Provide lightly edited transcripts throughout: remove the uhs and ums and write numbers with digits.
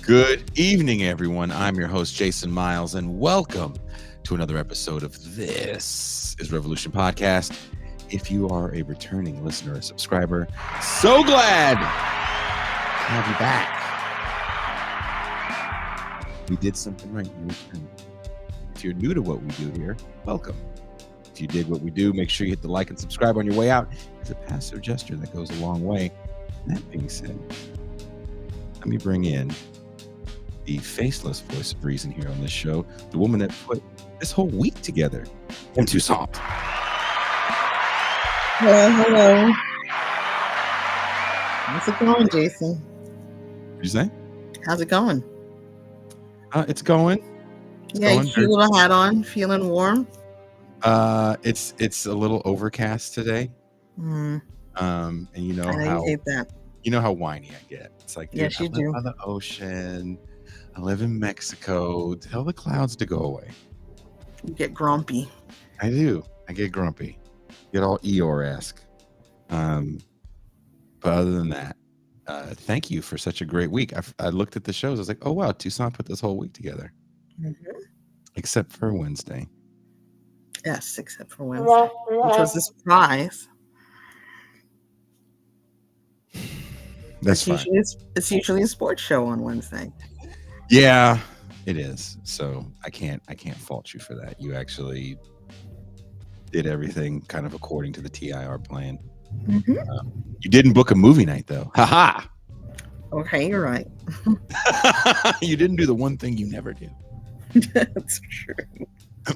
Good evening, everyone. I'm your host, Jason Myles, and welcome to another episode of This is Revolution Podcast. If you are a returning listener or subscriber, so glad to have you back. We did something right. You returned. If you're new to what we do here, welcome. If you dig what we do, make sure you hit the like and subscribe on your way out. It's a passive gesture that goes a long way. That being said, let me bring in the faceless voice of reason here on this show, the woman that put this whole week together into salt. Hello. How's it going, Jason? What'd you say? How's it going? It's going. Yeah, you keep a little hat on, feeling warm. It's a little overcast today. And you know how you hate that. You know how whiny I get. It's like, dude, yes, you do. On the ocean. I live in Mexico. Tell the clouds to go away. You get grumpy. I do. I get grumpy. Get all Eeyore-esque. But other than that, thank you for such a great week. I looked at the shows. I was like, oh, wow, Tucson put this whole week together. Mm-hmm. Except for Wednesday. Yes, except for Wednesday, which was a surprise. That's it's usually a sports show on Wednesday. Yeah, it is. So I can't fault you for that. You actually did everything kind of according to the TIR plan. Mm-hmm. You didn't book a movie night though. Ha ha. Okay, you're right. You didn't do the one thing you never do. That's true.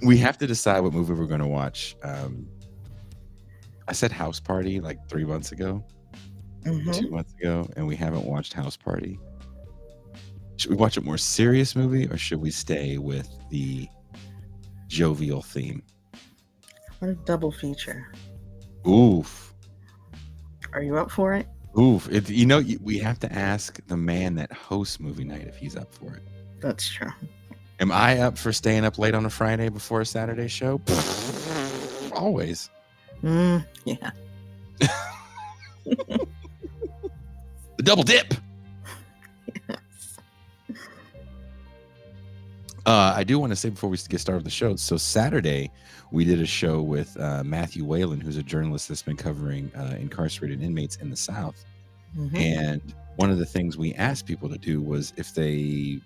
We have to decide what movie we're going to watch. I said House Party like 3 months ago. 2 months ago, and we haven't watched House Party. Should we watch a more serious movie, or should we stay with the jovial theme? What a double feature. Oof. Are you up for it? Oof. We have to ask the man that hosts movie night if he's up for it. That's true. Am I up for staying up late on a Friday before a Saturday show? Always. Yeah. The double dip. Yes. I do want to say before we get started with the show, so Saturday we did a show with Matthew Whalen, who's a journalist that's been covering incarcerated inmates in the South. Mm-hmm. And one of the things we asked people to do was if they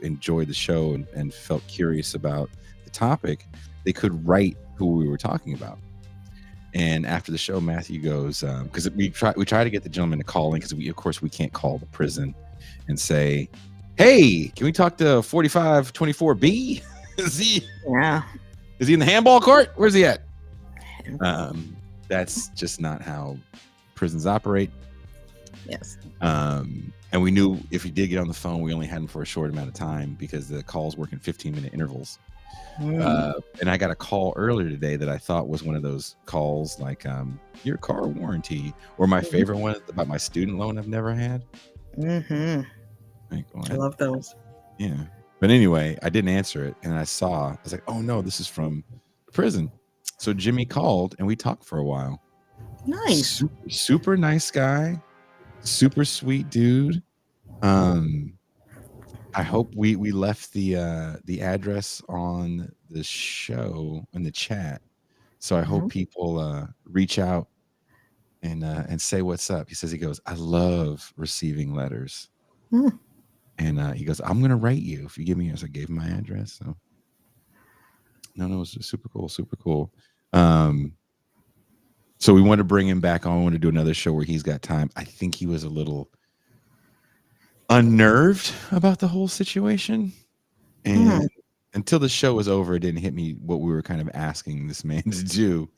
enjoyed the show and felt curious about the topic, they could write who we were talking about. And after the show, Matthew goes, because we try to get the gentleman to call in, because we can't call the prison and say, hey, can we talk to 4524B? Is he in the handball court? Where's he at? That's just not how prisons operate. Yes. And we knew if he did get on the phone, we only had him for a short amount of time because the calls work in 15-minute intervals. And I got a call earlier today that I thought was one of those calls like your car warranty, or my favorite one about my student loan I've never had. I love those. Yeah. But anyway, I didn't answer it, and I was like, oh no, this is from prison. So Jimmy called and we talked for a while. Nice. Super nice guy. Super sweet dude. I hope we left the address on the show in the chat, so I hope people reach out and say what's up. He goes, I love receiving letters, and he goes, I'm gonna write you if you give me yours. I gave him my address. So no, it was super cool. So we want to bring him back on. I want to do another show where he's got time. I think he was a little unnerved about the whole situation, and until the show was over, it didn't hit me what we were kind of asking this man to do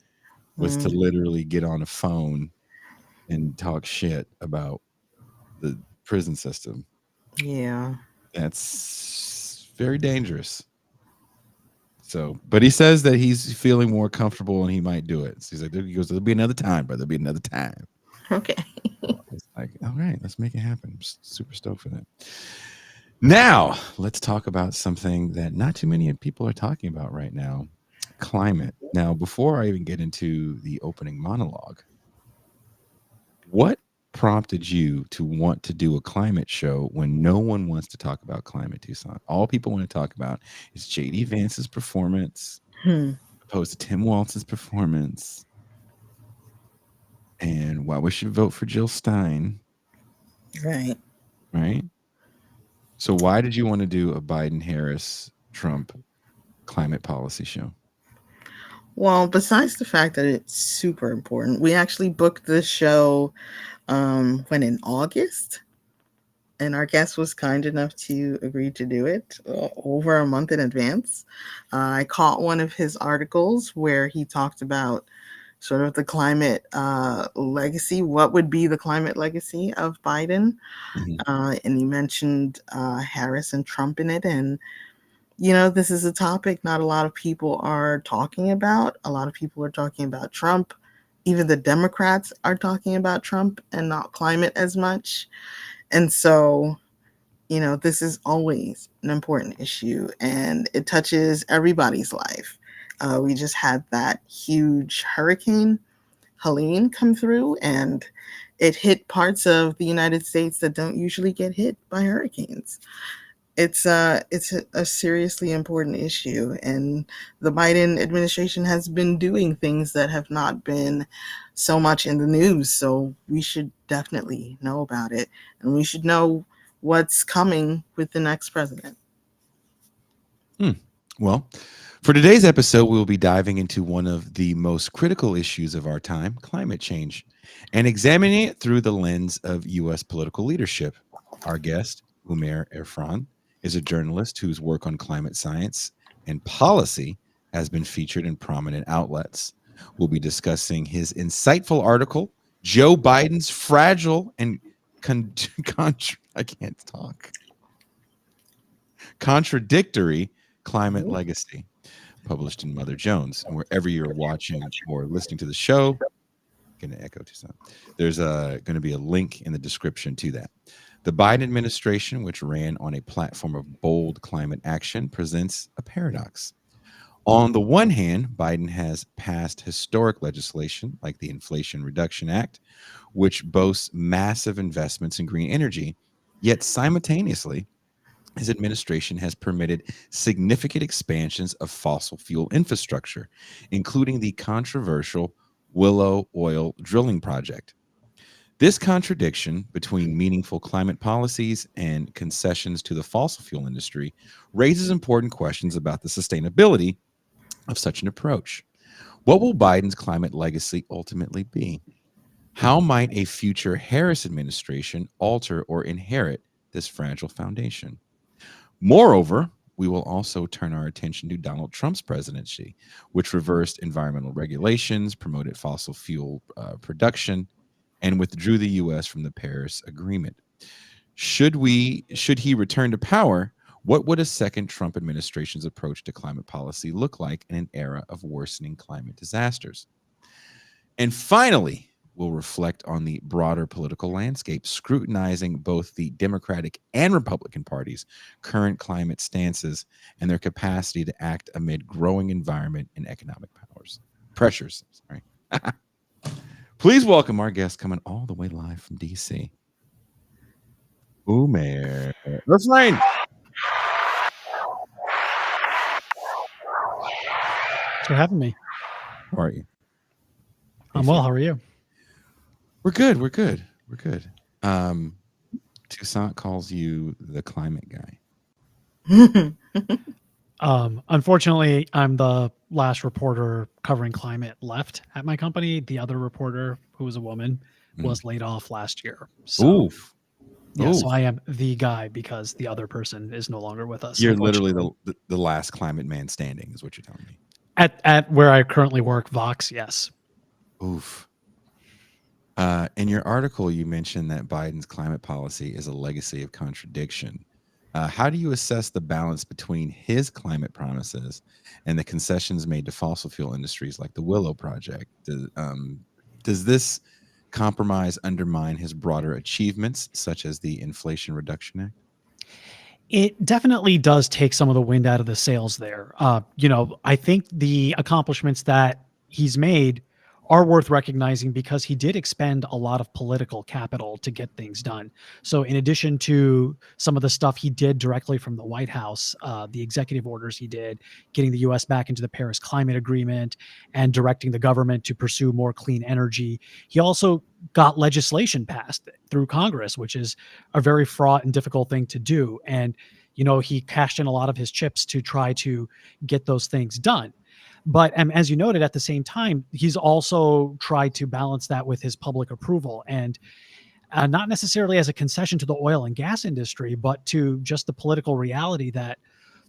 was to literally get on a phone and talk shit about the prison system. Yeah, that's very dangerous. So, but he says that he's feeling more comfortable and he might do it. So he goes, there'll be another time, brother. There'll be another time. Okay. It's like, all right, let's make it happen. I'm super stoked for that. Now, let's talk about something that not too many people are talking about right now, climate. Now, before I even get into the opening monologue, what prompted you to want to do a climate show when no one wants to talk about climate, Toussaint? All people want to talk about is J.D. Vance's performance opposed to Tim Walton's performance and why we should vote for Jill Stein. Right. Right? So why did you want to do a Biden-Harris-Trump climate policy show? Well, besides the fact that it's super important, we actually booked this show when in August, and our guest was kind enough to agree to do it over a month in advance. I caught one of his articles where he talked about sort of the climate legacy. What would be the climate legacy of Biden? And he mentioned Harris and Trump in it. And, this is a topic not a lot of people are talking about. A lot of people are talking about Trump. Even the Democrats are talking about Trump and not climate as much. And so, this is always an important issue, and it touches everybody's life. We just had that huge hurricane, Helene, come through, and it hit parts of the United States that don't usually get hit by hurricanes. It's a seriously important issue, and the Biden administration has been doing things that have not been so much in the news. So we should definitely know about it, and we should know what's coming with the next president. Well, for today's episode, we will be diving into one of the most critical issues of our time, climate change, and examining it through the lens of U.S. political leadership. Our guest, Umair Irfan, is a journalist whose work on climate science and policy has been featured in prominent outlets. We'll be discussing his insightful article, Joe Biden's Fragile and Contradictory Climate Legacy, published in Mother Jones. And wherever you're watching or listening to the show, going to echo to some. There's going to be a link in the description to that. The Biden administration, which ran on a platform of bold climate action, presents a paradox. On the one hand, Biden has passed historic legislation like the Inflation Reduction Act, which boasts massive investments in green energy, yet simultaneously, his administration has permitted significant expansions of fossil fuel infrastructure, including the controversial Willow oil drilling project. This contradiction between meaningful climate policies and concessions to the fossil fuel industry raises important questions about the sustainability of such an approach. What will Biden's climate legacy ultimately be? How might a future Harris administration alter or inherit this fragile foundation? Moreover, we will also turn our attention to Donald Trump's presidency, which reversed environmental regulations, promoted fossil fuel production, and withdrew the U.S. from the Paris Agreement. Should he return to power, what would a second Trump administration's approach to climate policy look like in an era of worsening climate disasters? And finally, we'll reflect on the broader political landscape, scrutinizing both the Democratic and Republican parties' current climate stances and their capacity to act amid growing environment and economic pressures. Sorry. Please welcome our guest coming all the way live from D.C., Umair. That's fine. Thanks for having me. How are you? I'm well. How are you? We're good. Toussaint calls you the climate guy. Unfortunately, I'm the last reporter covering climate left at my company. The other reporter, who was a woman, was laid off last year. So, so I am the guy because the other person is no longer with us. You're literally the last climate man standing, is what you're telling me. At where I currently work, Vox, yes. Oof. In your article, you mentioned that Biden's climate policy is a legacy of contradiction. How do you assess the balance between his climate promises and the concessions made to fossil fuel industries like the Willow Project? Does this compromise undermine his broader achievements, such as the Inflation Reduction Act? It definitely does take some of the wind out of the sails there. I think the accomplishments that he's made are worth recognizing because he did expend a lot of political capital to get things done. So in addition to some of the stuff he did directly from the White House, the executive orders he did, getting the U.S. back into the Paris Climate Agreement and directing the government to pursue more clean energy, he also got legislation passed through Congress, which is a very fraught and difficult thing to do. And, he cashed in a lot of his chips to try to get those things done. But as you noted, at the same time, he's also tried to balance that with his public approval, and not necessarily as a concession to the oil and gas industry, but to just the political reality that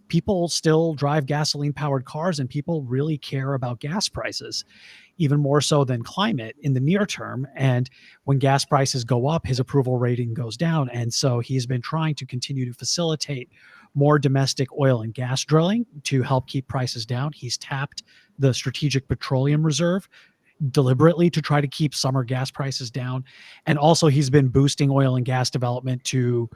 people still drive gasoline powered cars and people really care about gas prices, even more so than climate in the near term. And when gas prices go up, his approval rating goes down. And so he's been trying to continue to facilitate more domestic oil and gas drilling to help keep prices down. He's tapped the Strategic Petroleum Reserve deliberately to try to keep summer gas prices down. And also he's been boosting oil and gas development to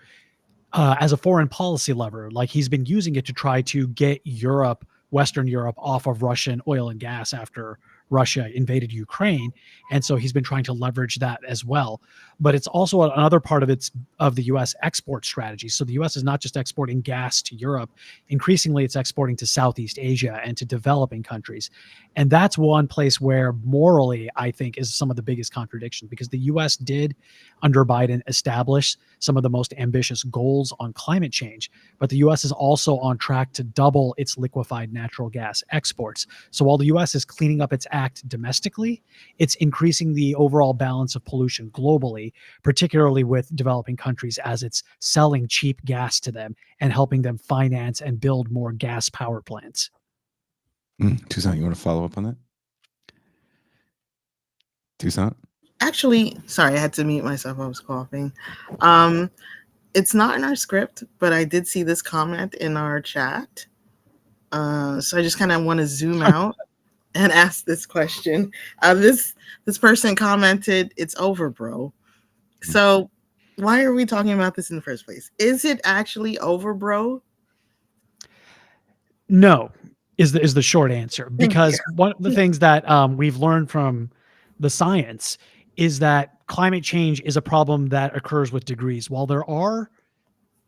as a foreign policy lever. Like, he's been using it to try to get Europe, Western Europe, off of Russian oil and gas after Russia invaded Ukraine. And so he's been trying to leverage that as well. But it's also another part of the US export strategy. So the US is not just exporting gas to Europe. Increasingly, it's exporting to Southeast Asia and to developing countries. And that's one place where morally, I think, is some of the biggest contradiction, because the US did, under Biden, establish some of the most ambitious goals on climate change. But the US is also on track to double its liquefied natural gas exports. So while the US is cleaning up its act domestically, it's increasing the overall balance of pollution globally, particularly with developing countries, as it's selling cheap gas to them and helping them finance and build more gas power plants. Toussaint, you want to follow up on that? Toussaint? Actually, sorry, I had to mute myself. I was coughing. It's not in our script, but I did see this comment in our chat. So I just kind of want to zoom out and ask this question. This person commented, "It's over, bro." So why are we talking about this in the first place? Is it actually over, bro? No, is the short answer. Because one of the things that we've learned from the science is that climate change is a problem that occurs with degrees. While there are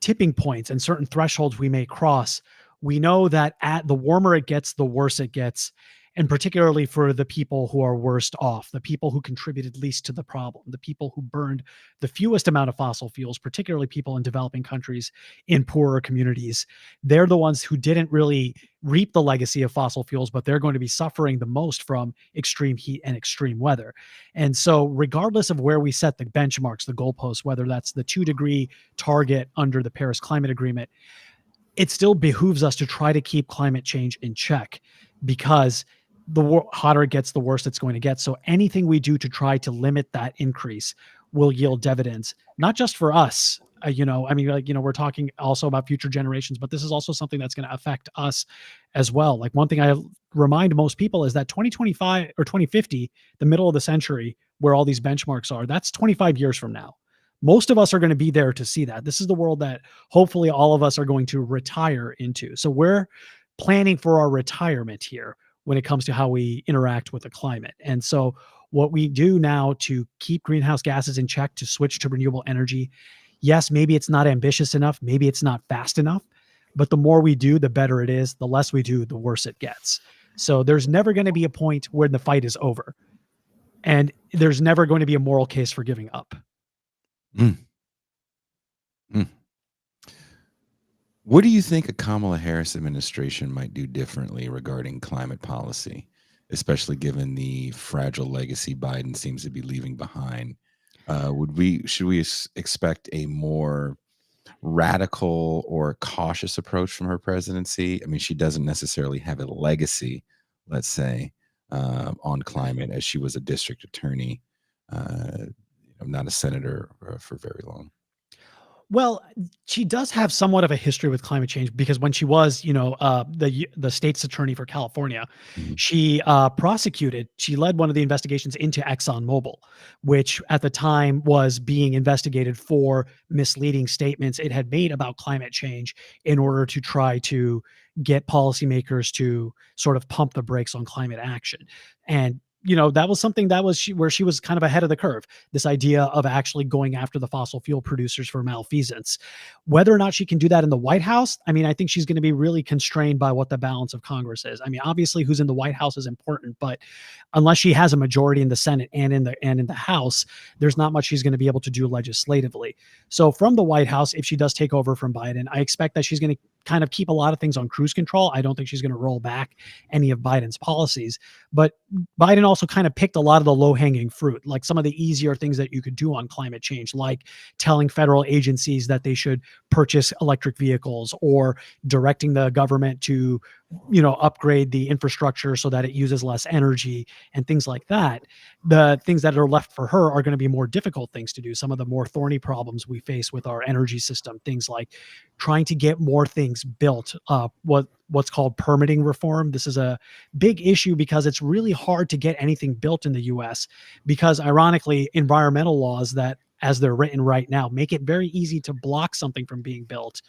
tipping points and certain thresholds we may cross, we know that at the warmer it gets, the worse it gets. And particularly for the people who are worst off, the people who contributed least to the problem, the people who burned the fewest amount of fossil fuels, particularly people in developing countries, in poorer communities, they're the ones who didn't really reap the legacy of fossil fuels, but they're going to be suffering the most from extreme heat and extreme weather. And so regardless of where we set the benchmarks, the goalposts, whether that's the 2-degree target under the Paris Climate Agreement, it still behooves us to try to keep climate change in check, because the hotter it gets, the worse it's going to get. So anything we do to try to limit that increase will yield dividends, not just for us. We're talking also about future generations, but this is also something that's going to affect us as well. Like, one thing I remind most people is that 2025 or 2050, the middle of the century, where all these benchmarks are, that's 25 years from now. Most of us are going to be there to see that. This is the world that hopefully all of us are going to retire into. So we're planning for our retirement here when it comes to how we interact with the climate. And so what we do now to keep greenhouse gases in check, to switch to renewable energy, yes, maybe it's not ambitious enough, maybe it's not fast enough, but the more we do, the better it is. The less we do, the worse it gets. So there's never going to be a point where the fight is over. And there's never going to be a moral case for giving up. What do you think a Kamala Harris administration might do differently regarding climate policy, especially given the fragile legacy Biden seems to be leaving behind? Should we expect a more radical or cautious approach from her presidency? I mean, she doesn't necessarily have a legacy, let's say, on climate, as she was a district attorney, not a senator for very long. Well, she does have somewhat of a history with climate change, because when she was, the state's attorney for California, she led one of the investigations into ExxonMobil, which at the time was being investigated for misleading statements it had made about climate change in order to try to get policymakers to sort of pump the brakes on climate action. And that was something that was where she was kind of ahead of the curve. This idea of actually going after the fossil fuel producers for malfeasance. Whether or not she can do that in the White House, I mean, I think she's going to be really constrained by what the balance of Congress is. I mean, obviously, who's in the White House is important, but unless she has a majority in the Senate and in the House, there's not much she's going to be able to do legislatively. So from the White House, if she does take over from Biden, I expect that she's going to kind of keep a lot of things on cruise control. I don't think she's going to roll back any of Biden's policies, but Biden also kind of picked a lot of the low-hanging fruit, like some of the easier things that you could do on climate change, like telling federal agencies that they should purchase electric vehicles, or directing the government to, upgrade the infrastructure so that it uses less energy and things like that. The things that are left for her are going to be more difficult things to do. Some of the more thorny problems we face with our energy system, things like trying to get more things built, what's called permitting reform. This is a big issue because it's really hard to get anything built in the US, because ironically, environmental laws that, as they're written right now, make it very easy to block something from being built,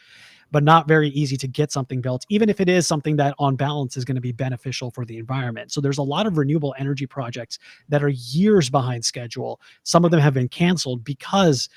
but not very easy to get something built, even if it is something that on balance is going to be beneficial for the environment. So there's a lot of renewable energy projects that are years behind schedule. Some of them have been canceled because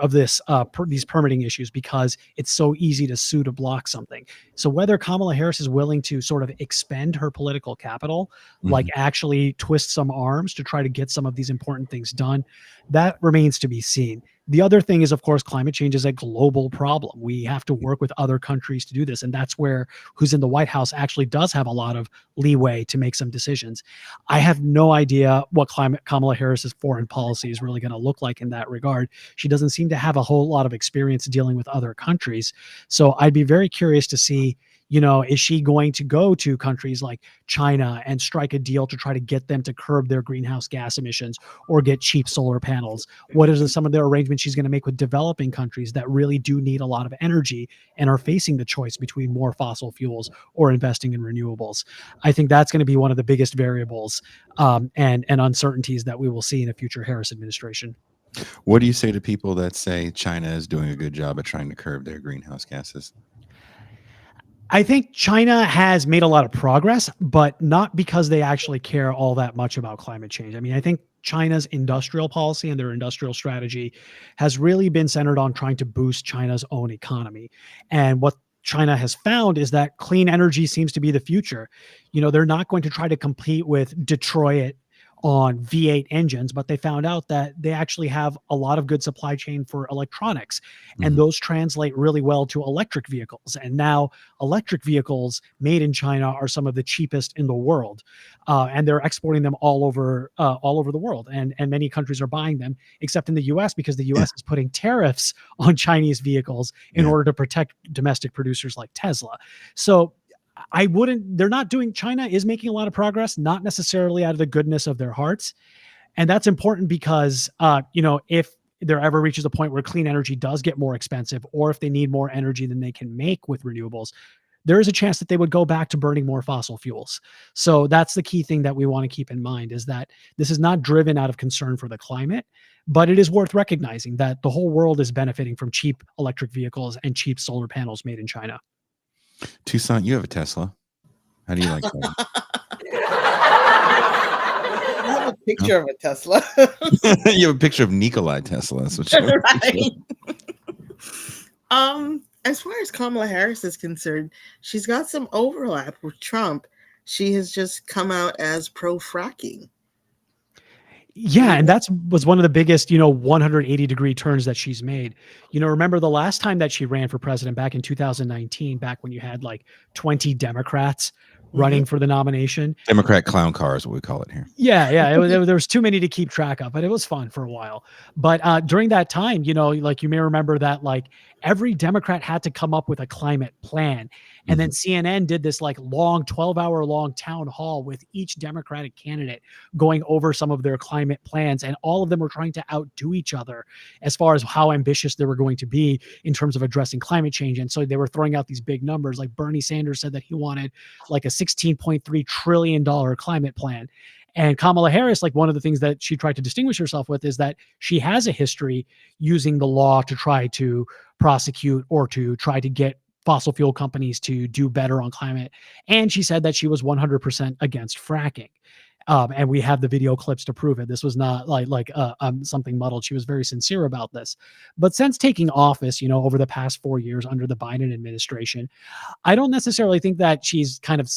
of these permitting issues, because it's so easy to sue to block something. So whether Kamala Harris is willing to sort of expend her political capital, like actually twist some arms to try to get some of these important things done, that remains to be seen. The other thing is, of course, climate change is a global problem. We have to work with other countries to do this. And that's where who's in the White House actually does have a lot of leeway to make some decisions. I have no idea what Kamala Harris's foreign policy is really going to look like in that regard. She doesn't seem to have a whole lot of experience dealing with other countries. So I'd be very curious to see, is she going to go to countries like China and strike a deal to try to get them to curb their greenhouse gas emissions or get cheap solar panels? What is some of the arrangements she's going to make with developing countries that really do need a lot of energy and are facing the choice between more fossil fuels or investing in renewables? I think that's going to be one of the biggest variables and uncertainties that we will see in a future Harris administration. What do you say to people that say China is doing a good job at trying to curb their greenhouse gases? I think China has made a lot of progress, but not because they actually care all that much about climate change. I mean, I think China's industrial policy and their industrial strategy has really been centered on trying to boost China's own economy. And what China has found is that clean energy seems to be the future. They're not going to try to compete with Detroit on V8 engines, but they found out that they actually have a lot of good supply chain for electronics, and those translate really well to electric vehicles. And now electric vehicles made in China are some of the cheapest in the world, and they're exporting them all over the world. And many countries are buying them, except in the U.S., because the U.S. is putting tariffs on Chinese vehicles in order to protect domestic producers like Tesla. So China is making a lot of progress, not necessarily out of the goodness of their hearts. And that's important because, if there ever reaches a point where clean energy does get more expensive, or if they need more energy than they can make with renewables, there is a chance that they would go back to burning more fossil fuels. So that's the key thing that we want to keep in mind, is that this is not driven out of concern for the climate, but it is worth recognizing that the whole world is benefiting from cheap electric vehicles and cheap solar panels made in China. Toussaint, you have a Tesla. How do you like that? I have a picture of a Tesla. You have a picture of Nikolai Tesla. That's what you're right. As far as Kamala Harris is concerned, she's got some overlap with Trump. She has just come out as pro-fracking. Yeah, and that was one of the biggest, 180-degree turns that she's made. Remember the last time that she ran for president back in 2019, back when you had like 20 Democrats running for the nomination. Democrat clown car is what we call it here. Yeah. There was too many to keep track of, but it was fun for a while. But during that time, like you may remember that like every Democrat had to come up with a climate plan. And then CNN did this like long 12-hour long town hall with each Democratic candidate going over some of their climate plans. And all of them were trying to outdo each other as far as how ambitious they were going to be in terms of addressing climate change. And so they were throwing out these big numbers. Like Bernie Sanders said that he wanted like a $16.3 trillion climate plan. And Kamala Harris, like one of the things that she tried to distinguish herself with is that she has a history using the law to try to prosecute or to try to get fossil fuel companies to do better on climate. And she said that she was 100% against fracking. And we have the video clips to prove it. This was not like something muddled. She was very sincere about this. But since taking office, over the past 4 years under the Biden administration, I don't necessarily think that she's kind of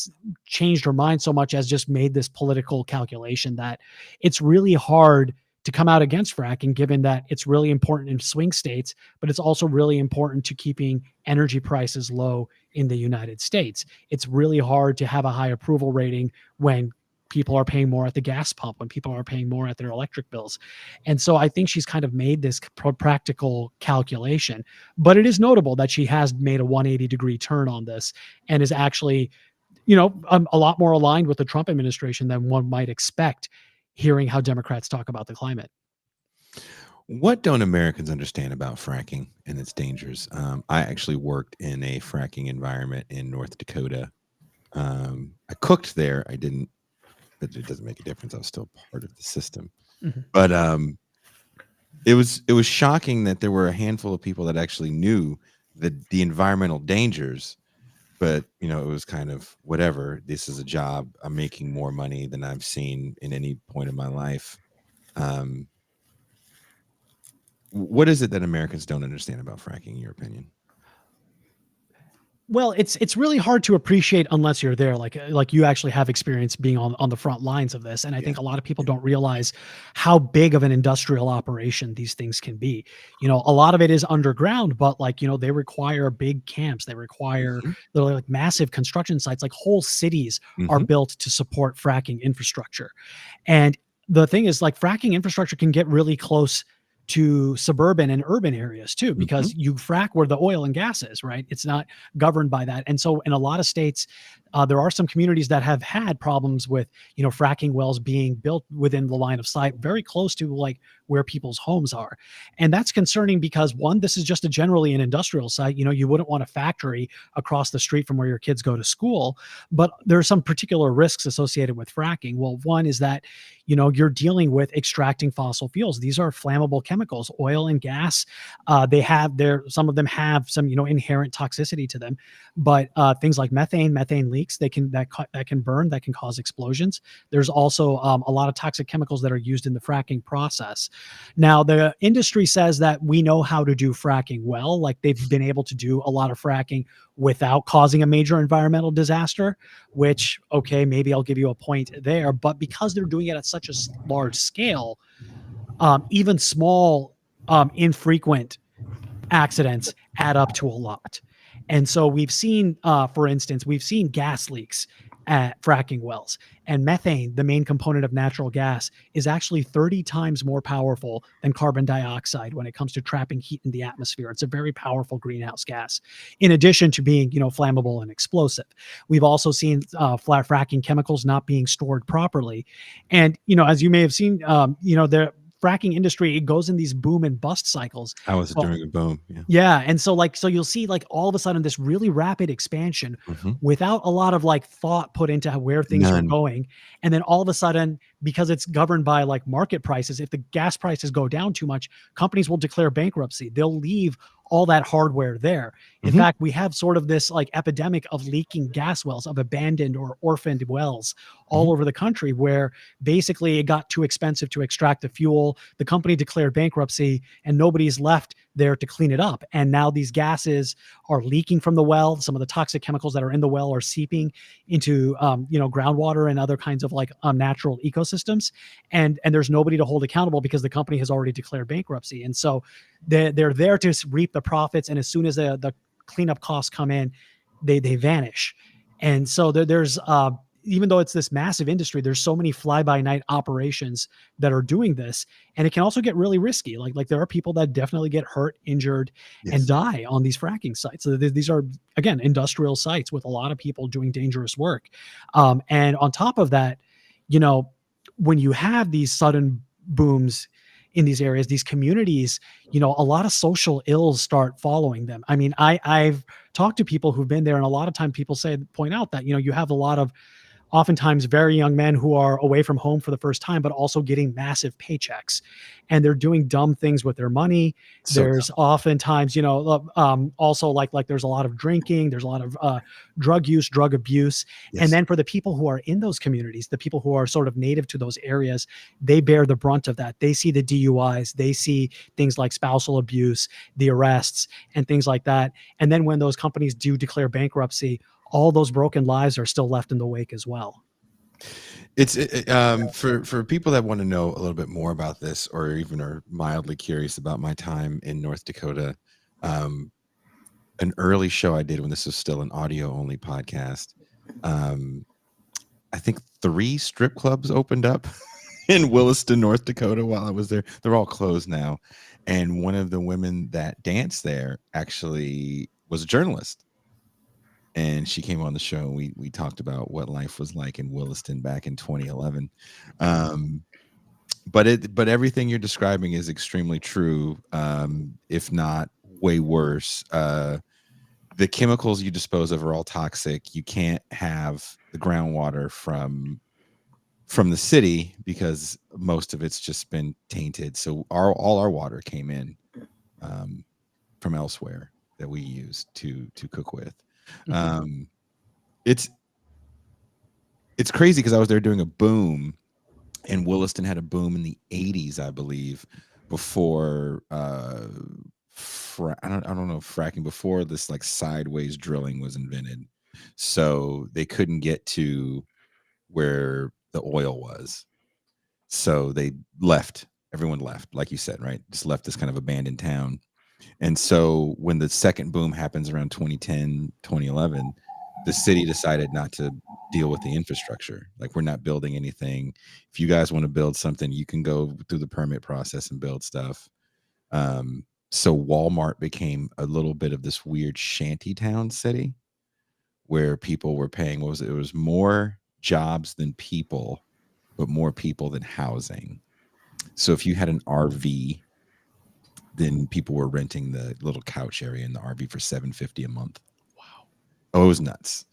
changed her mind so much as just made this political calculation that it's really hard to come out against fracking, given that it's really important in swing states, but it's also really important to keeping energy prices low in the United States. It's really hard to have a high approval rating when people are paying more at the gas pump, when people are paying more at their electric bills. And so I think she's kind of made this practical calculation, but it is notable that she has made a 180-degree turn on this and is actually, a lot more aligned with the Trump administration than one might expect, hearing how Democrats talk about the climate. What don't Americans understand about fracking and its dangers? I actually worked in a fracking environment in North Dakota. I cooked there. I didn't, but it doesn't make a difference. I was still part of the system. Mm-hmm. But it was shocking that there were a handful of people that actually knew the environmental dangers. But, it was kind of whatever. This is a job. I'm making more money than I've seen in any point in my life. What is it that Americans don't understand about fracking, in your opinion? Well, it's really hard to appreciate unless you're there, like you actually have experience being on the front lines of this. And I think a lot of people don't realize how big of an industrial operation these things can be. A lot of it is underground, but they require big camps. They require like massive construction sites, like whole cities are built to support fracking infrastructure. And the thing is, fracking infrastructure can get really close to suburban and urban areas too, because you frack where the oil and gas is, right? It's not governed by that. And so in a lot of states, there are some communities that have had problems with, fracking wells being built within the line of sight, very close to where people's homes are. And that's concerning because, one, this is just generally an industrial site. You wouldn't want a factory across the street from where your kids go to school, but there are some particular risks associated with fracking. Well, one is that, you're dealing with extracting fossil fuels. These are flammable chemicals, oil and gas. Some of them have some, inherent toxicity to them, but things like methane leaks, that can burn, that can cause explosions. There's also a lot of toxic chemicals that are used in the fracking process. Now, the industry says that we know how to do fracking well, they've been able to do a lot of fracking without causing a major environmental disaster, which, okay, maybe I'll give you a point there. But because they're doing it at such a large scale, even small, infrequent accidents add up to a lot. And so we've seen, for instance, gas leaks at fracking wells, and methane, the main component of natural gas, is actually 30 times more powerful than carbon dioxide when it comes to trapping heat in the atmosphere. It's a very powerful greenhouse gas, in addition to being, flammable and explosive. We've also seen flat fracking chemicals not being stored properly. And, as you may have seen, the fracking industry, it goes in these boom and bust cycles. How was it during a boom? Yeah. And so you'll see all of a sudden this really rapid expansion without a lot of thought put into where things are going. And then all of a sudden, because it's governed by market prices, if the gas prices go down too much, companies will declare bankruptcy. They'll leave all that hardware there. In fact, we have sort of this epidemic of leaking gas wells, of abandoned or orphaned wells all over the country, where basically it got too expensive to extract the fuel. The company declared bankruptcy and nobody's left there to clean it up. And now these gases are leaking from the well. Some of the toxic chemicals that are in the well are seeping into, groundwater and other kinds of natural ecosystems. And there's nobody to hold accountable because the company has already declared bankruptcy. And so they're there to reap the profits. And as soon as the cleanup costs come in, they vanish. And so there's even though it's this massive industry, there's so many fly-by-night operations that are doing this, and it can also get really risky. Like there are people that definitely get hurt, injured, and die on these fracking sites. So these are, again, industrial sites with a lot of people doing dangerous work. And on top of that, when you have these sudden booms in these areas, these communities, a lot of social ills start following them. I mean, I've talked to people who've been there, and a lot of time people point out that, you have a lot of oftentimes very young men who are away from home for the first time, but also getting massive paychecks, and they're doing dumb things with their money. So There's oftentimes, also like there's a lot of drinking, there's a lot of drug use, drug abuse. yes. And then for the people who are in those communities, the people who are sort of native to those areas, they bear the brunt of that. They see the DUIs, they see things like spousal abuse, the arrests, and things like that. And then when those companies do declare bankruptcy, all those broken lives are still left in the wake as well. It's for people that want to know a little bit more about this, or even are mildly curious about my time in North Dakota. An early show I did when this was still an audio only podcast. I think 3 strip clubs opened up in Williston, North Dakota while I was there. They're all closed now. And one of the women that danced there actually was a journalist. And she came on the show. We talked about what life was like in Williston back in 2011. But everything you're describing is extremely true, if not way worse. The chemicals you dispose of are all toxic. You can't have the groundwater from the city because most of it's just been tainted. So all our water came in from elsewhere that we use to cook with. It's crazy because I was there doing a boom, and Williston had a boom in the 80s, I believe, before I don't know, fracking, before this like sideways drilling was invented. So they couldn't get to where the oil was. So they left. Everyone left, like you said, right? Just left this kind of abandoned town. And so when the second boom happens around 2010, 2011, the city decided not to deal with the infrastructure. Like, we're not building anything. If you guys want to build something, you can go through the permit process and build stuff. So Walmart became a little bit of this weird shantytown city where people were paying, it was more jobs than people, but more people than housing. So if you had an RV, then people were renting the little couch area in the RV for $750 a month. Wow. Oh, it was nuts.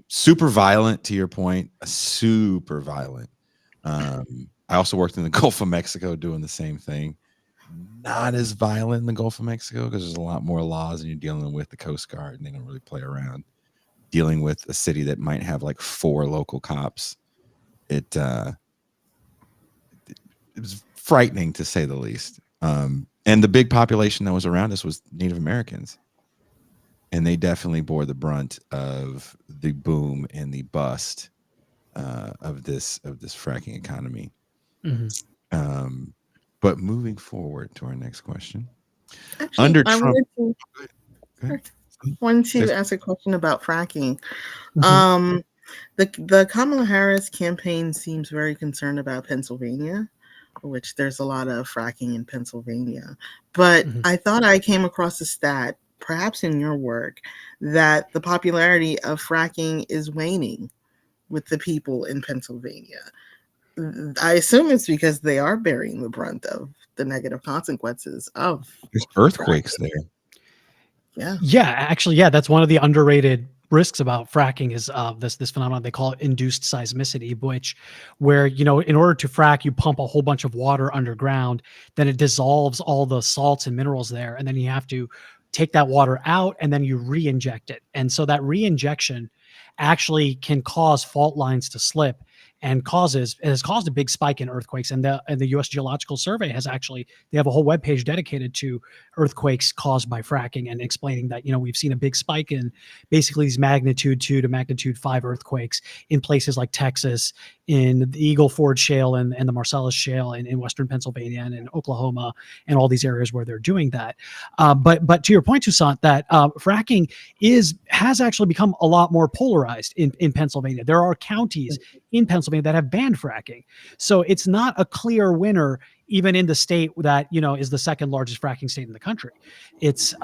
Super violent, to your point, super violent. I also worked in the Gulf of Mexico doing the same thing. Not as violent in the Gulf of Mexico because there's a lot more laws and you're dealing with the Coast Guard and they don't really play around. Dealing with a city that might have like 4 local cops, it was frightening to say the least. And the big population that was around us was Native Americans. And they definitely bore the brunt of the boom and the bust of this fracking economy. But moving forward to our next question. Actually, Under I Trump, wanted to ask a question about fracking. The Kamala Harris campaign seems very concerned about Pennsylvania, which there's a lot of fracking in Pennsylvania. But I thought I came across a stat, perhaps in your work, that the popularity of fracking is waning with the people in Pennsylvania. I assume it's because they are bearing the brunt of the negative consequences of there's earthquakes there. Actually, that's one of the underrated risks about fracking is this phenomenon they call it induced seismicity, where in order to frack, you pump a whole bunch of water underground, then it dissolves all the salts and minerals there, and then you have to take that water out and then you re-inject it. And so that re-injection actually can cause fault lines to slip and has caused a big spike in earthquakes. And the U.S. Geological Survey they have a whole webpage dedicated to earthquakes caused by fracking and explaining that, we've seen a big spike in basically these magnitude 2 to magnitude 5 earthquakes in places like Texas, in the Eagle Ford Shale and the Marcellus Shale in Western Pennsylvania and in Oklahoma and all these areas where they're doing that. But to your point, Toussaint, that fracking has actually become a lot more polarized in Pennsylvania. There are counties in Pennsylvania that have banned fracking. So it's not a clear winner, even in the state that, is the second largest fracking state in the country. It's,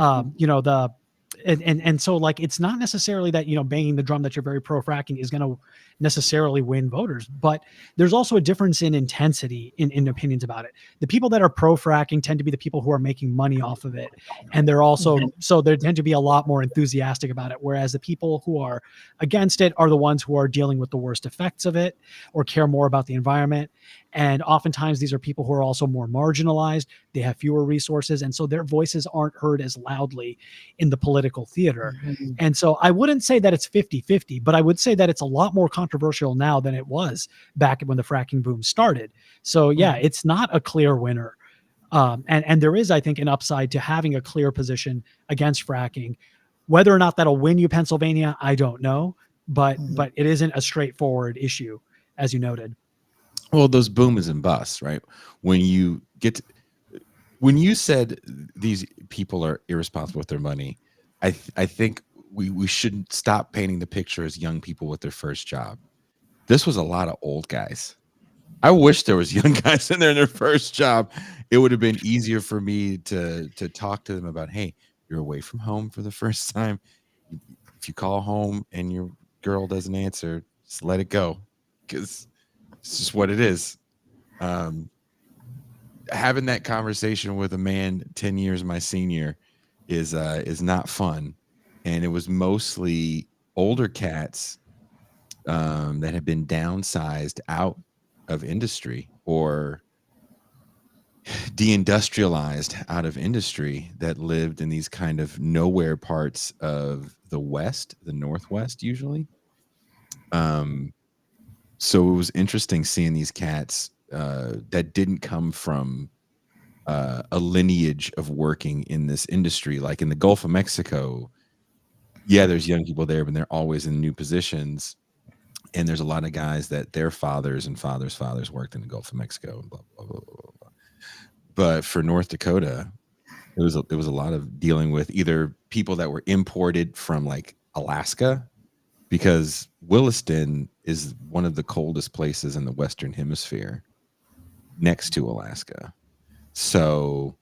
and so like it's not necessarily that, you know, banging the drum that you're very pro fracking is going to necessarily win voters, but there's also a difference in intensity in opinions about it. The people that are pro fracking tend to be the people who are making money off of it, and they're also so they tend to be a lot more enthusiastic about it, whereas the people who are against it are the ones who are dealing with the worst effects of it or care more about the environment. And oftentimes these are people who are also more marginalized. They have fewer resources, and so their voices aren't heard as loudly in the political theater. And so I wouldn't say that it's 50-50, but I would say that it's a lot more controversial now than it was back when the fracking boom started. So yeah, it's not a clear winner. And there is, I think, an upside to having a clear position against fracking. Whether or not that'll win you Pennsylvania, I don't know, but it isn't a straightforward issue, as you noted. Well, those boomers and busts, right? When you said these people are irresponsible with their money, I think we shouldn't stop painting the picture as young people with their first job. This was a lot of old guys. I wish there was young guys in there in their first job. It would have been easier for me to talk to them about, hey, you're away from home for the first time. If you call home and your girl doesn't answer, just let it go, because it's just what it is. Having that conversation with a man 10 years my senior is not fun. And it was mostly older cats that had been downsized out of industry or deindustrialized out of industry that lived in these kind of nowhere parts of the West, the Northwest usually. So it was interesting seeing these cats that didn't come from a lineage of working in this industry. Like in the Gulf of Mexico, yeah, there's young people there, but they're always in new positions. And there's a lot of guys that their fathers and fathers' fathers worked in the Gulf of Mexico. And blah, blah, blah, blah, blah. But for North Dakota, it was a lot of dealing with either people that were imported from like Alaska, because Williston is one of the coldest places in the Western Hemisphere next to Alaska. So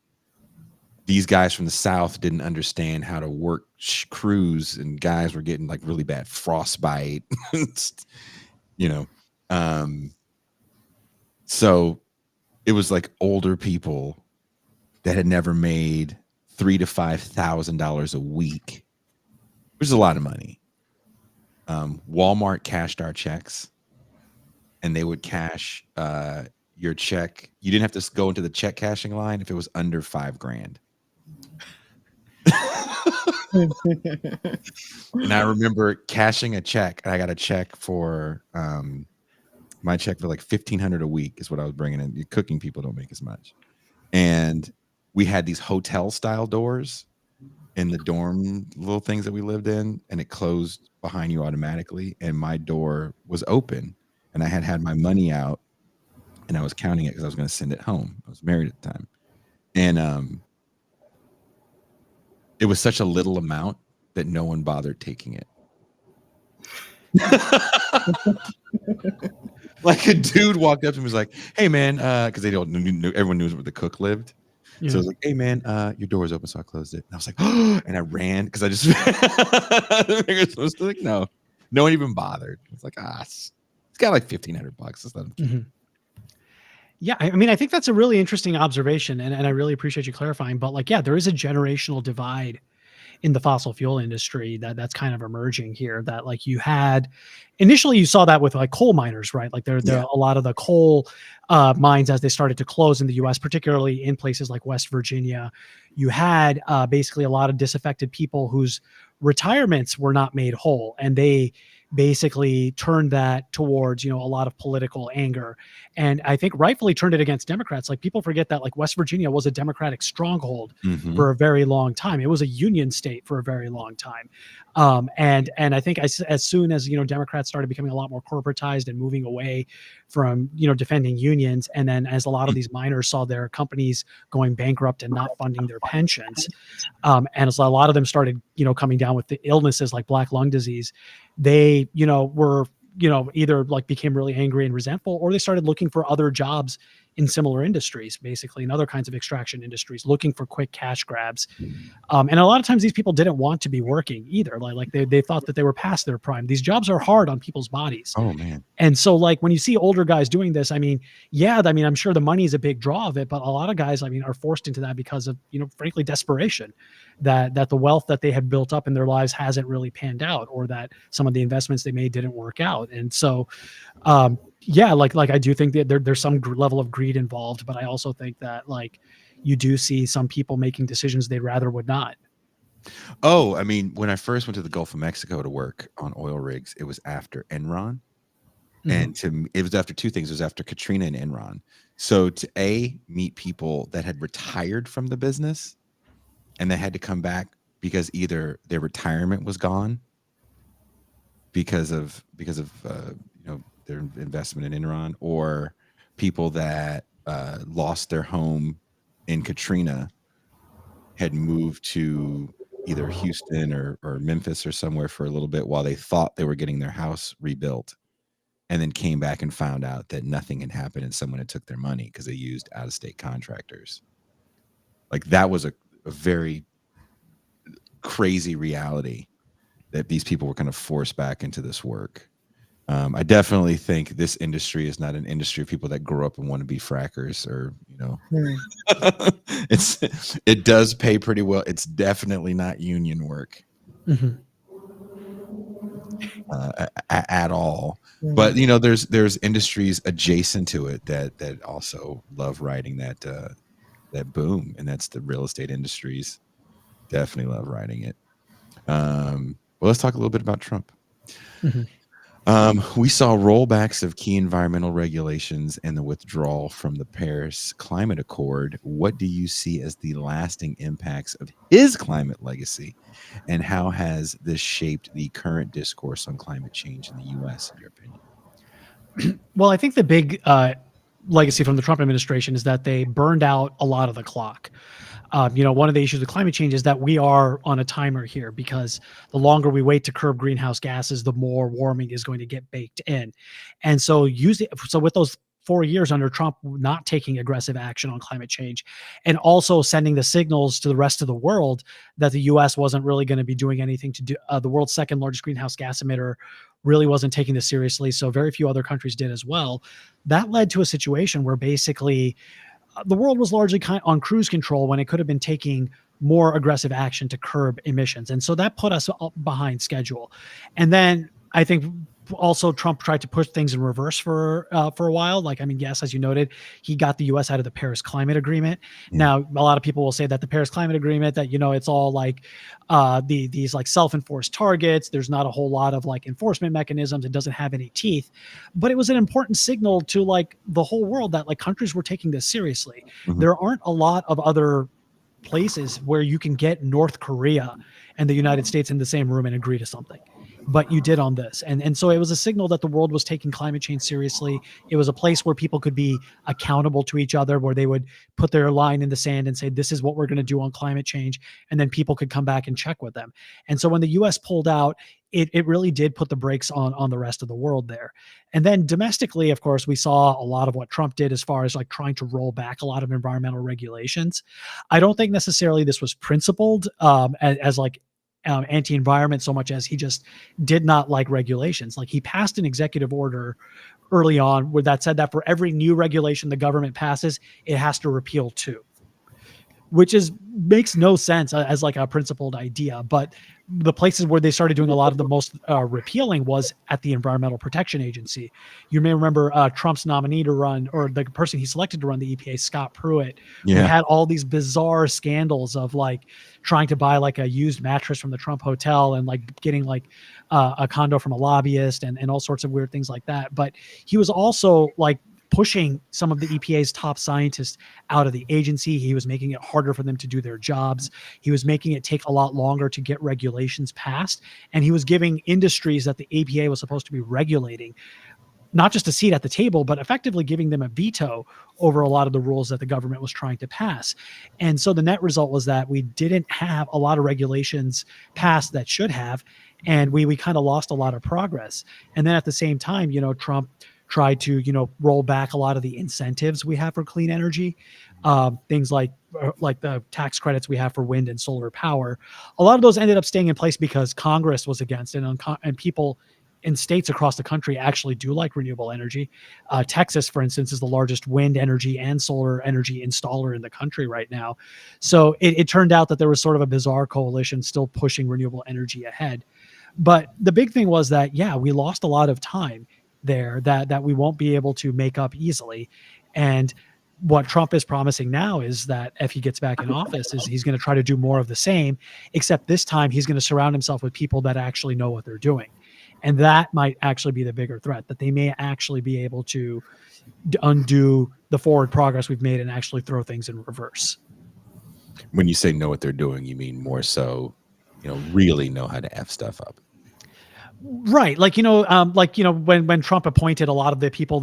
these guys from the South didn't understand how to work crews, and guys were getting like really bad frostbite, you know. So it was like older people that had never made $3,000 to $5,000 a week, which is a lot of money. Walmart cashed our checks, and they would cash your check. You didn't have to go into the check cashing line if it was under $5,000. And I remember cashing a check, and I got a check for my check for like $1,500 a week is what I was bringing in. Cooking people don't make as much. And we had these hotel style doors in the dorm little things that we lived in, and it closed behind you automatically. And my door was open, and I had my money out, and I was counting it because I was going to send it home. I was married at the time. And it was such a little amount that no one bothered taking it. Like a dude walked up to me and was like, hey man, because they don't everyone knew where the cook lived. Yeah. So I was like, hey man, your door's open, so I closed it. And I was like, oh, and I ran because I just supposed to, like, no one even bothered. It's like, it's got like $1,500. Let's let him. Yeah, I mean, I think that's a really interesting observation, and I really appreciate you clarifying. But like, yeah, there is a generational divide in the fossil fuel industry that's kind of emerging here. That like you had initially, you saw that with like coal miners, right? Like there are a lot of the coal mines as they started to close in the U.S., particularly in places like West Virginia. You had basically a lot of disaffected people whose retirements were not made whole, and they basically turned that towards, a lot of political anger. And I think rightfully turned it against Democrats. Like people forget that like West Virginia was a Democratic stronghold for a very long time. It was a union state for a very long time. And I think as soon as, Democrats started becoming a lot more corporatized and moving away from, defending unions. And then as a lot of these miners saw their companies going bankrupt and not funding their pensions. And as a lot of them started, coming down with the illnesses like black lung disease, they, were, either like became really angry and resentful, or they started looking for other jobs in similar industries, basically, in other kinds of extraction industries, looking for quick cash grabs. And a lot of times these people didn't want to be working either. Like they thought that they were past their prime. These jobs are hard on people's bodies. Oh man. And so like when you see older guys doing this, I mean, I'm sure the money is a big draw of it, but a lot of guys, are forced into that because of, frankly, desperation, that the wealth that they had built up in their lives hasn't really panned out, or that some of the investments they made didn't work out. And so, I do think that there's some level of greed involved, but I also think that you do see some people making decisions they'd rather would not. Oh, I mean, when I first went to the Gulf of Mexico to work on oil rigs, it was after Enron. And it was after two things. It was after Katrina and Enron. So to meet people that had retired from the business and they had to come back because either their retirement was gone because of their investment in Enron, or people that lost their home in Katrina had moved to either Houston or Memphis or somewhere for a little bit while they thought they were getting their house rebuilt, and then came back and found out that nothing had happened and someone had took their money because they used out-of-state contractors. Like, that was a very crazy reality that these people were kind of forced back into this work. I definitely think this industry is not an industry of people that grow up and want to be frackers, or it does pay pretty well. It's definitely not union work at all. But there's industries adjacent to it that also love riding that boom, and that's the real estate industries. Definitely love riding it. Well, let's talk a little bit about Trump. We saw rollbacks of key environmental regulations and the withdrawal from the Paris Climate Accord. What do you see as the lasting impacts of his climate legacy, and how has this shaped the current discourse on climate change in the U.S., in your opinion? Well, I think the big legacy from the Trump administration is that they burned out a lot of the clock. One of the issues with climate change is that we are on a timer here, because the longer we wait to curb greenhouse gases, the more warming is going to get baked in. And so with those 4 years under Trump not taking aggressive action on climate change, and also sending the signals to the rest of the world that the U.S. wasn't really going to be doing anything to do, the world's second largest greenhouse gas emitter really wasn't taking this seriously. So very few other countries did as well. That led to a situation where basically the world was largely kind of on cruise control when it could have been taking more aggressive action to curb emissions. And so that put us behind schedule. And then I think also Trump tried to push things in reverse for a while. Yes, as you noted, he got the U.S. out of the Paris Climate Agreement. Yeah. Now, a lot of people will say that the Paris Climate Agreement, that, it's all these self-enforced targets. There's not a whole lot of enforcement mechanisms. It doesn't have any teeth, but it was an important signal to the whole world that countries were taking this seriously. There aren't a lot of other places where you can get North Korea and the United States in the same room and agree to something. But you did on this. And so it was a signal that the world was taking climate change seriously. It was a place where people could be accountable to each other, where they would put their line in the sand and say, this is what we're going to do on climate change. And then people could come back and check with them. And so when the US pulled out, it really did put the brakes on the rest of the world there. And then domestically, of course, we saw a lot of what Trump did as far as trying to roll back a lot of environmental regulations. I don't think necessarily this was principled as anti-environment so much as he just did not like regulations. He passed an executive order early on where that said that for every new regulation the government passes, it has to repeal 2, which makes no sense as a principled idea. But the places where they started doing a lot of the most repealing was at the Environmental Protection Agency. You may remember Trump's nominee to run, or the person he selected to run the EPA, Scott Pruitt, who had all these bizarre scandals of trying to buy a used mattress from the Trump hotel and getting a condo from a lobbyist and all sorts of weird things like that. But he was also pushing some of the EPA's top scientists out of the agency. He was making it harder for them to do their jobs. He was making it take a lot longer to get regulations passed. And he was giving industries that the EPA was supposed to be regulating not just a seat at the table, but effectively giving them a veto over a lot of the rules that the government was trying to pass. And so the net result was that we didn't have a lot of regulations passed that should have, and we kind of lost a lot of progress. And then at the same time, Trump try to, roll back a lot of the incentives we have for clean energy, things like the tax credits we have for wind and solar power. A lot of those ended up staying in place because Congress was against it, and people in states across the country actually do like renewable energy. Texas, for instance, is the largest wind energy and solar energy installer in the country right now. So it turned out that there was sort of a bizarre coalition still pushing renewable energy ahead. But the big thing was that, we lost a lot of time there that we won't be able to make up easily. And what Trump is promising now is that if he gets back in office, is he's going to try to do more of the same, except this time he's going to surround himself with people that actually know what they're doing. And that might actually be the bigger threat, that they may actually be able to undo the forward progress we've made and actually throw things in reverse. When you say know what they're doing, you mean more so, really know how to F stuff up. Right. When Trump appointed a lot of the people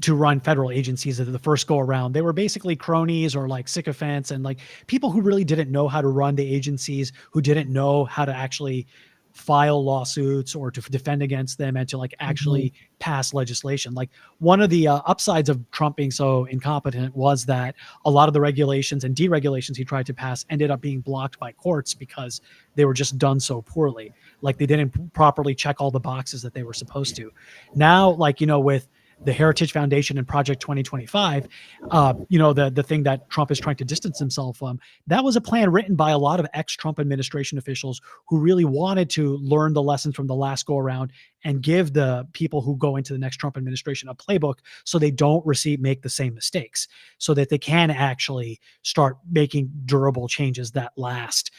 to run federal agencies at the first go around, they were basically cronies or like sycophants and like people who really didn't know how to run the agencies, who didn't know how to actually file lawsuits or to defend against them and to like actually pass legislation. Like one of the upsides of Trump being so incompetent was that a lot of the regulations and deregulations he tried to pass ended up being blocked by courts because they were just done so poorly. Like they didn't properly check all the boxes that they were supposed to. Now, with the Heritage Foundation and Project 2025, the thing that Trump is trying to distance himself from, that was a plan written by a lot of ex-Trump administration officials who really wanted to learn the lessons from the last go around and give the people who go into the next Trump administration a playbook so they don't make the same mistakes, so that they can actually start making durable changes that last.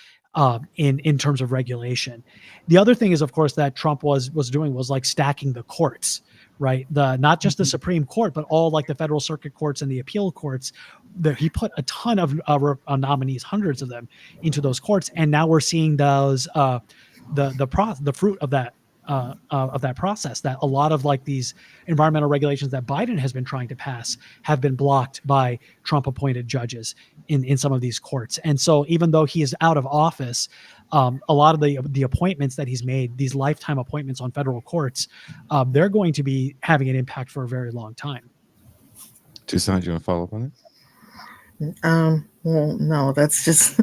In terms of regulation. The other thing is, of course, that Trump was doing was like stacking the courts, right? Not just the Supreme Court, but all like the federal circuit courts and the appeal courts. He put a ton of nominees, hundreds of them, into those courts, and now we're seeing those the fruit of that process. That a lot of like these environmental regulations that Biden has been trying to pass have been blocked by Trump appointed judges in some of these courts. And so even though he is out of office, a lot of the appointments that he's made, these lifetime appointments on federal courts, they're going to be having an impact for a very long time. Tucson, do you want to follow up on it? Well, no, that's just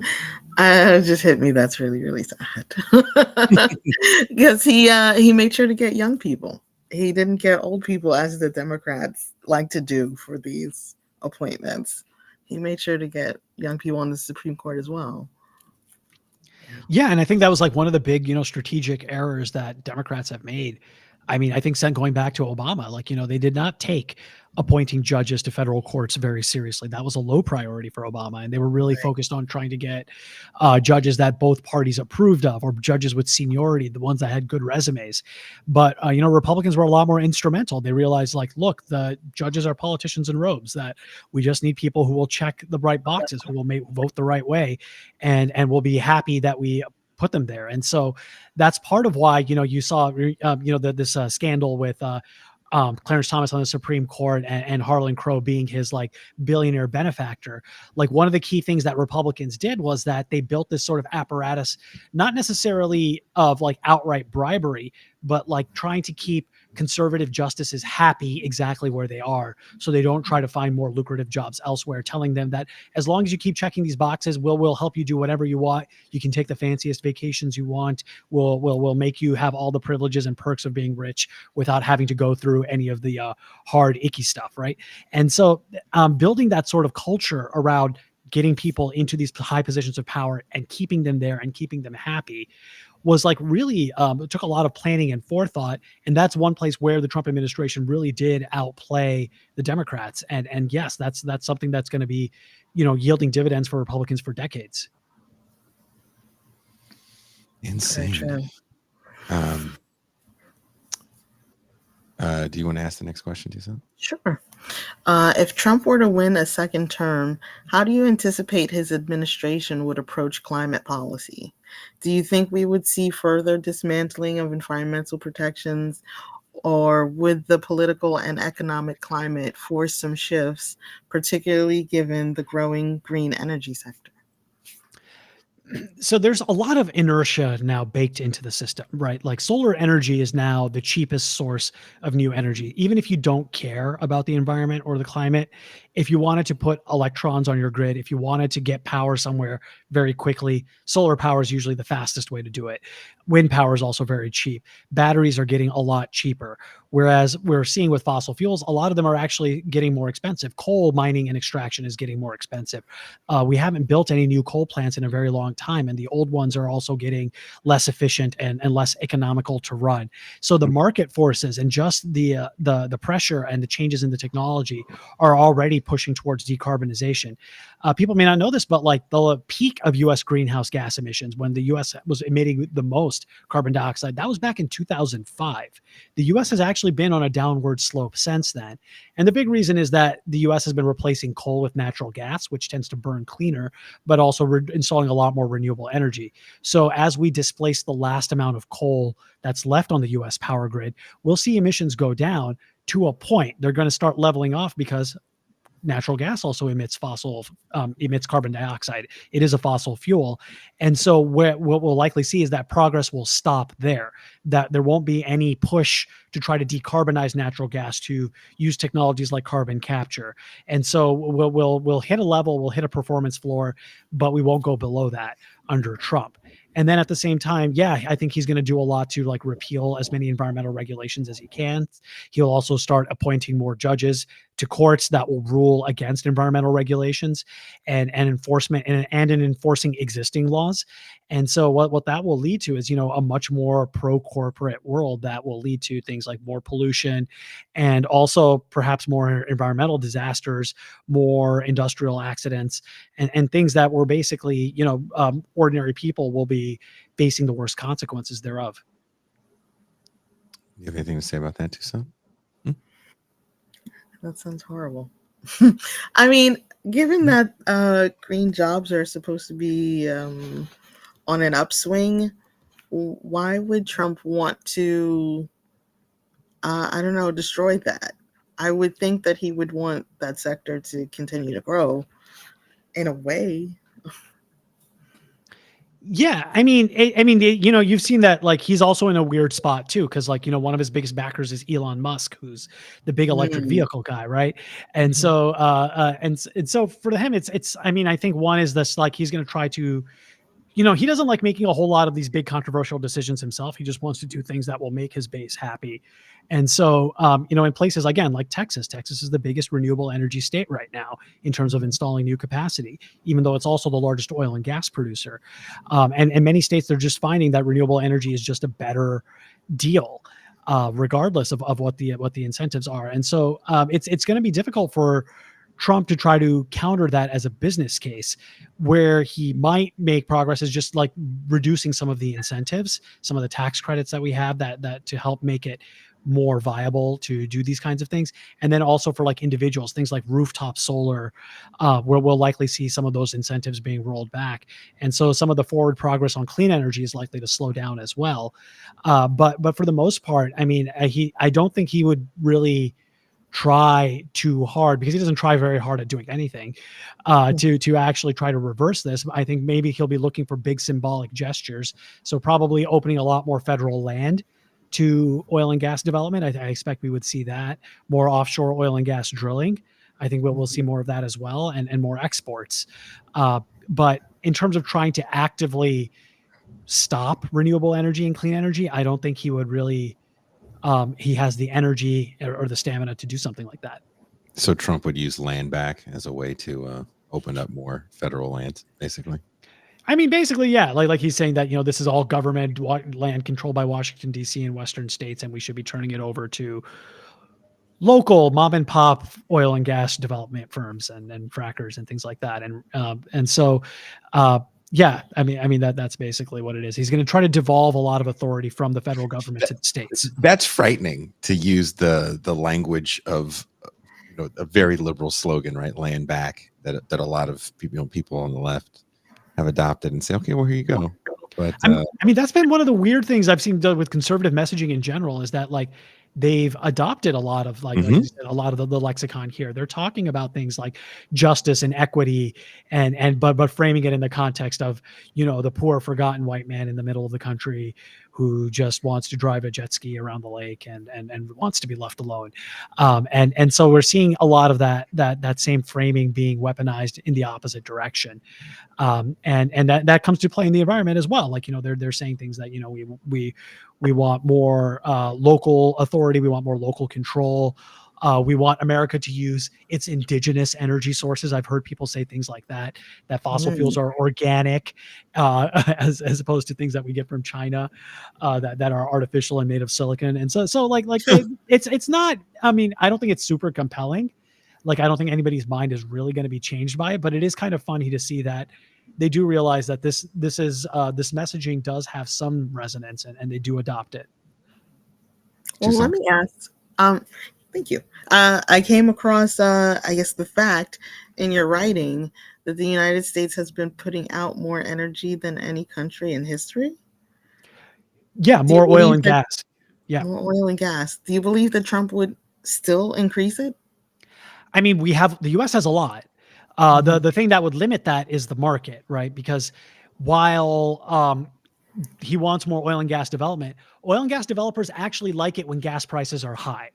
just hit me. That's really, really sad. Because he made sure to get young people. He didn't get old people as the Democrats like to do for these appointments. He made sure to get young people on the Supreme Court as well. Yeah, and I think that was like one of the big, strategic errors that Democrats have made. I mean, I think going back to Obama, they did not take appointing judges to federal courts very seriously. That was a low priority for Obama, and they were really focused on trying to get judges that both parties approved of, or judges with seniority, the ones that had good resumes. But Republicans were a lot more instrumental. They realized, look, the judges are politicians in robes, that we just need people who will check the right boxes, who will vote the right way, and will be happy that we put them there. And so that's part of why you saw this scandal with Clarence Thomas on the Supreme Court and Harlan Crow being his billionaire benefactor. One of the key things that Republicans did was that they built this sort of apparatus, not necessarily of outright bribery, but trying to keep conservative justices happy exactly where they are, so they don't try to find more lucrative jobs elsewhere, telling them that as long as you keep checking these boxes, we'll help you do whatever you want. You can take the fanciest vacations you want. We'll make you have all the privileges and perks of being rich without having to go through any of the hard, icky stuff, right? And so building that sort of culture around getting people into these high positions of power and keeping them there and keeping them happy was really it took a lot of planning and forethought. And that's one place where the Trump administration really did outplay the Democrats. And yes, that's something that's going to be, yielding dividends for Republicans for decades. Insane. Do you want to ask the next question, Tucson? Sure. If Trump were to win a second term, how do you anticipate his administration would approach climate policy? Do you think we would see further dismantling of environmental protections, or would the political and economic climate force some shifts, particularly given the growing green energy sector? So there's a lot of inertia now baked into the system, right? Like solar energy is now the cheapest source of new energy. Even if you don't care about the environment or the climate, if you wanted to put electrons on your grid, if you wanted to get power somewhere very quickly, solar power is usually the fastest way to do it. Wind power is also very cheap. Batteries are getting a lot cheaper. Whereas we're seeing with fossil fuels, a lot of them are actually getting more expensive. Coal mining and extraction is getting more expensive. We haven't built any new coal plants in a very long time, and the old ones are also getting less efficient and less economical to run. So the market forces and just the pressure and the changes in the technology are already pushing towards decarbonization. People may not know this, but like the peak of U.S. greenhouse gas emissions, when the U.S. was emitting the most carbon dioxide, that was back in 2005. The U.S. has actually been on a downward slope since then. And the big reason is that the U.S. has been replacing coal with natural gas, which tends to burn cleaner, but also installing a lot more renewable energy. So as we displace the last amount of coal that's left on the U.S. power grid, we'll see emissions go down to a point. They're going to start leveling off because natural gas also emits carbon dioxide. It is a fossil fuel. And so what we'll likely see is that progress will stop there, that there won't be any push to try to decarbonize natural gas, to use technologies like carbon capture. And so we'll hit a level, we'll hit a performance floor, but we won't go below that under Trump. And then at the same time, yeah, I think he's going to do a lot to like repeal as many environmental regulations as he can. He'll also start appointing more judges to courts that will rule against environmental regulations and enforcement and in enforcing existing laws. And so what that will lead to is, a much more pro-corporate world that will lead to things like more pollution and also perhaps more environmental disasters, more industrial accidents, and things that were basically, ordinary people will be facing the worst consequences thereof. You have anything to say about that, Tucson? That sounds horrible. I mean, given that green jobs are supposed to be on an upswing, why would Trump want to, destroy that? I would think that he would want that sector to continue to grow in a way. Yeah, I mean, you've seen that, like, he's also in a weird spot too, because like, one of his biggest backers is Elon Musk, who's the big electric vehicle guy, right? And so, and so for him, it's. I mean, I think one is this, like, he's going to try to. He doesn't like making a whole lot of these big controversial decisions himself. He just wants to do things that will make his base happy. And so, in places, again, like Texas is the biggest renewable energy state right now in terms of installing new capacity, even though it's also the largest oil and gas producer. And many states, they're just finding that renewable energy is just a better deal, regardless of what the incentives are. And so it's going to be difficult for Trump to try to counter that as a business case. Where he might make progress is just like reducing some of the incentives, some of the tax credits that we have that to help make it more viable to do these kinds of things. And then also for like individuals, things like rooftop solar, where we'll likely see some of those incentives being rolled back. And so some of the forward progress on clean energy is likely to slow down as well. But for the most part, I mean, I don't think he would really try too hard, because he doesn't try very hard at doing anything to actually try to reverse this. I think maybe he'll be looking for big symbolic gestures. So probably opening a lot more federal land to oil and gas development. I expect we would see that. More offshore oil and gas drilling. I think we'll see more of that as well, and more exports. But in terms of trying to actively stop renewable energy and clean energy, I don't think he would really he has the energy or the stamina to do something like that. So Trump would use land back as a way to open up more federal land, basically. I mean, basically, yeah. Like he's saying that, this is all government land controlled by Washington, D.C. and Western states, and we should be turning it over to local mom and pop oil and gas development firms and frackers and things like that. And so, yeah, I mean that's basically what it is. He's going to try to devolve a lot of authority from the federal government to the states. That's frightening, to use the language of a very liberal slogan, right? Land back, that a lot of people on the left have adopted and say, okay, well, here you go. But I mean, that's been one of the weird things I've seen done with conservative messaging in general, is that like they've adopted a lot of like you said, a lot of the lexicon here. They're talking about things like justice and equity, but framing it in the context of, the poor forgotten white man in the middle of the country who just wants to drive a jet ski around the lake and wants to be left alone. And so we're seeing a lot of that same framing being weaponized in the opposite direction. And that comes to play in the environment as well. Like, they're saying things that, we want more local authority. We want more local control. We want America to use its indigenous energy sources. I've heard people say things like that fossil fuels are organic, as opposed to things that we get from China, that are artificial and made of silicon. And so like it's not, I mean, I don't think it's super compelling. Like, I don't think anybody's mind is really going to be changed by it, but it is kind of funny to see that they do realize that this messaging does have some resonance, and they do adopt it. Well, let me ask. Thank you. I came across, I guess, the fact in your writing that the United States has been putting out more energy than any country in history. Yeah, more oil and gas. Yeah, more oil and gas. Do you believe that Trump would still increase it? I mean, the U.S. has a lot. The thing that would limit that is the market, right? Because while he wants more oil and gas development, oil and gas developers actually like it when gas prices are high.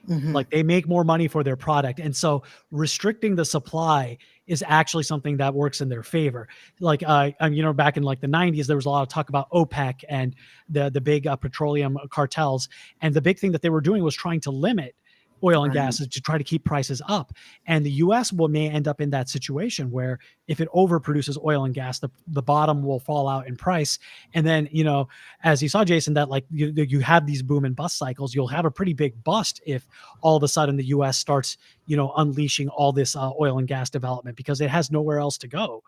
Like, they make more money for their product. And so restricting the supply is actually something that works in their favor. Like, back in like the 90s, there was a lot of talk about OPEC and the big petroleum cartels. And the big thing that they were doing was trying to limit oil and gas to try to keep prices up. And the U.S. may end up in that situation where if it overproduces oil and gas, the bottom will fall out in price. And then, as you saw, Jason, that like you have these boom and bust cycles, you'll have a pretty big bust if all of a sudden the U.S. starts, unleashing all this oil and gas development because it has nowhere else to go.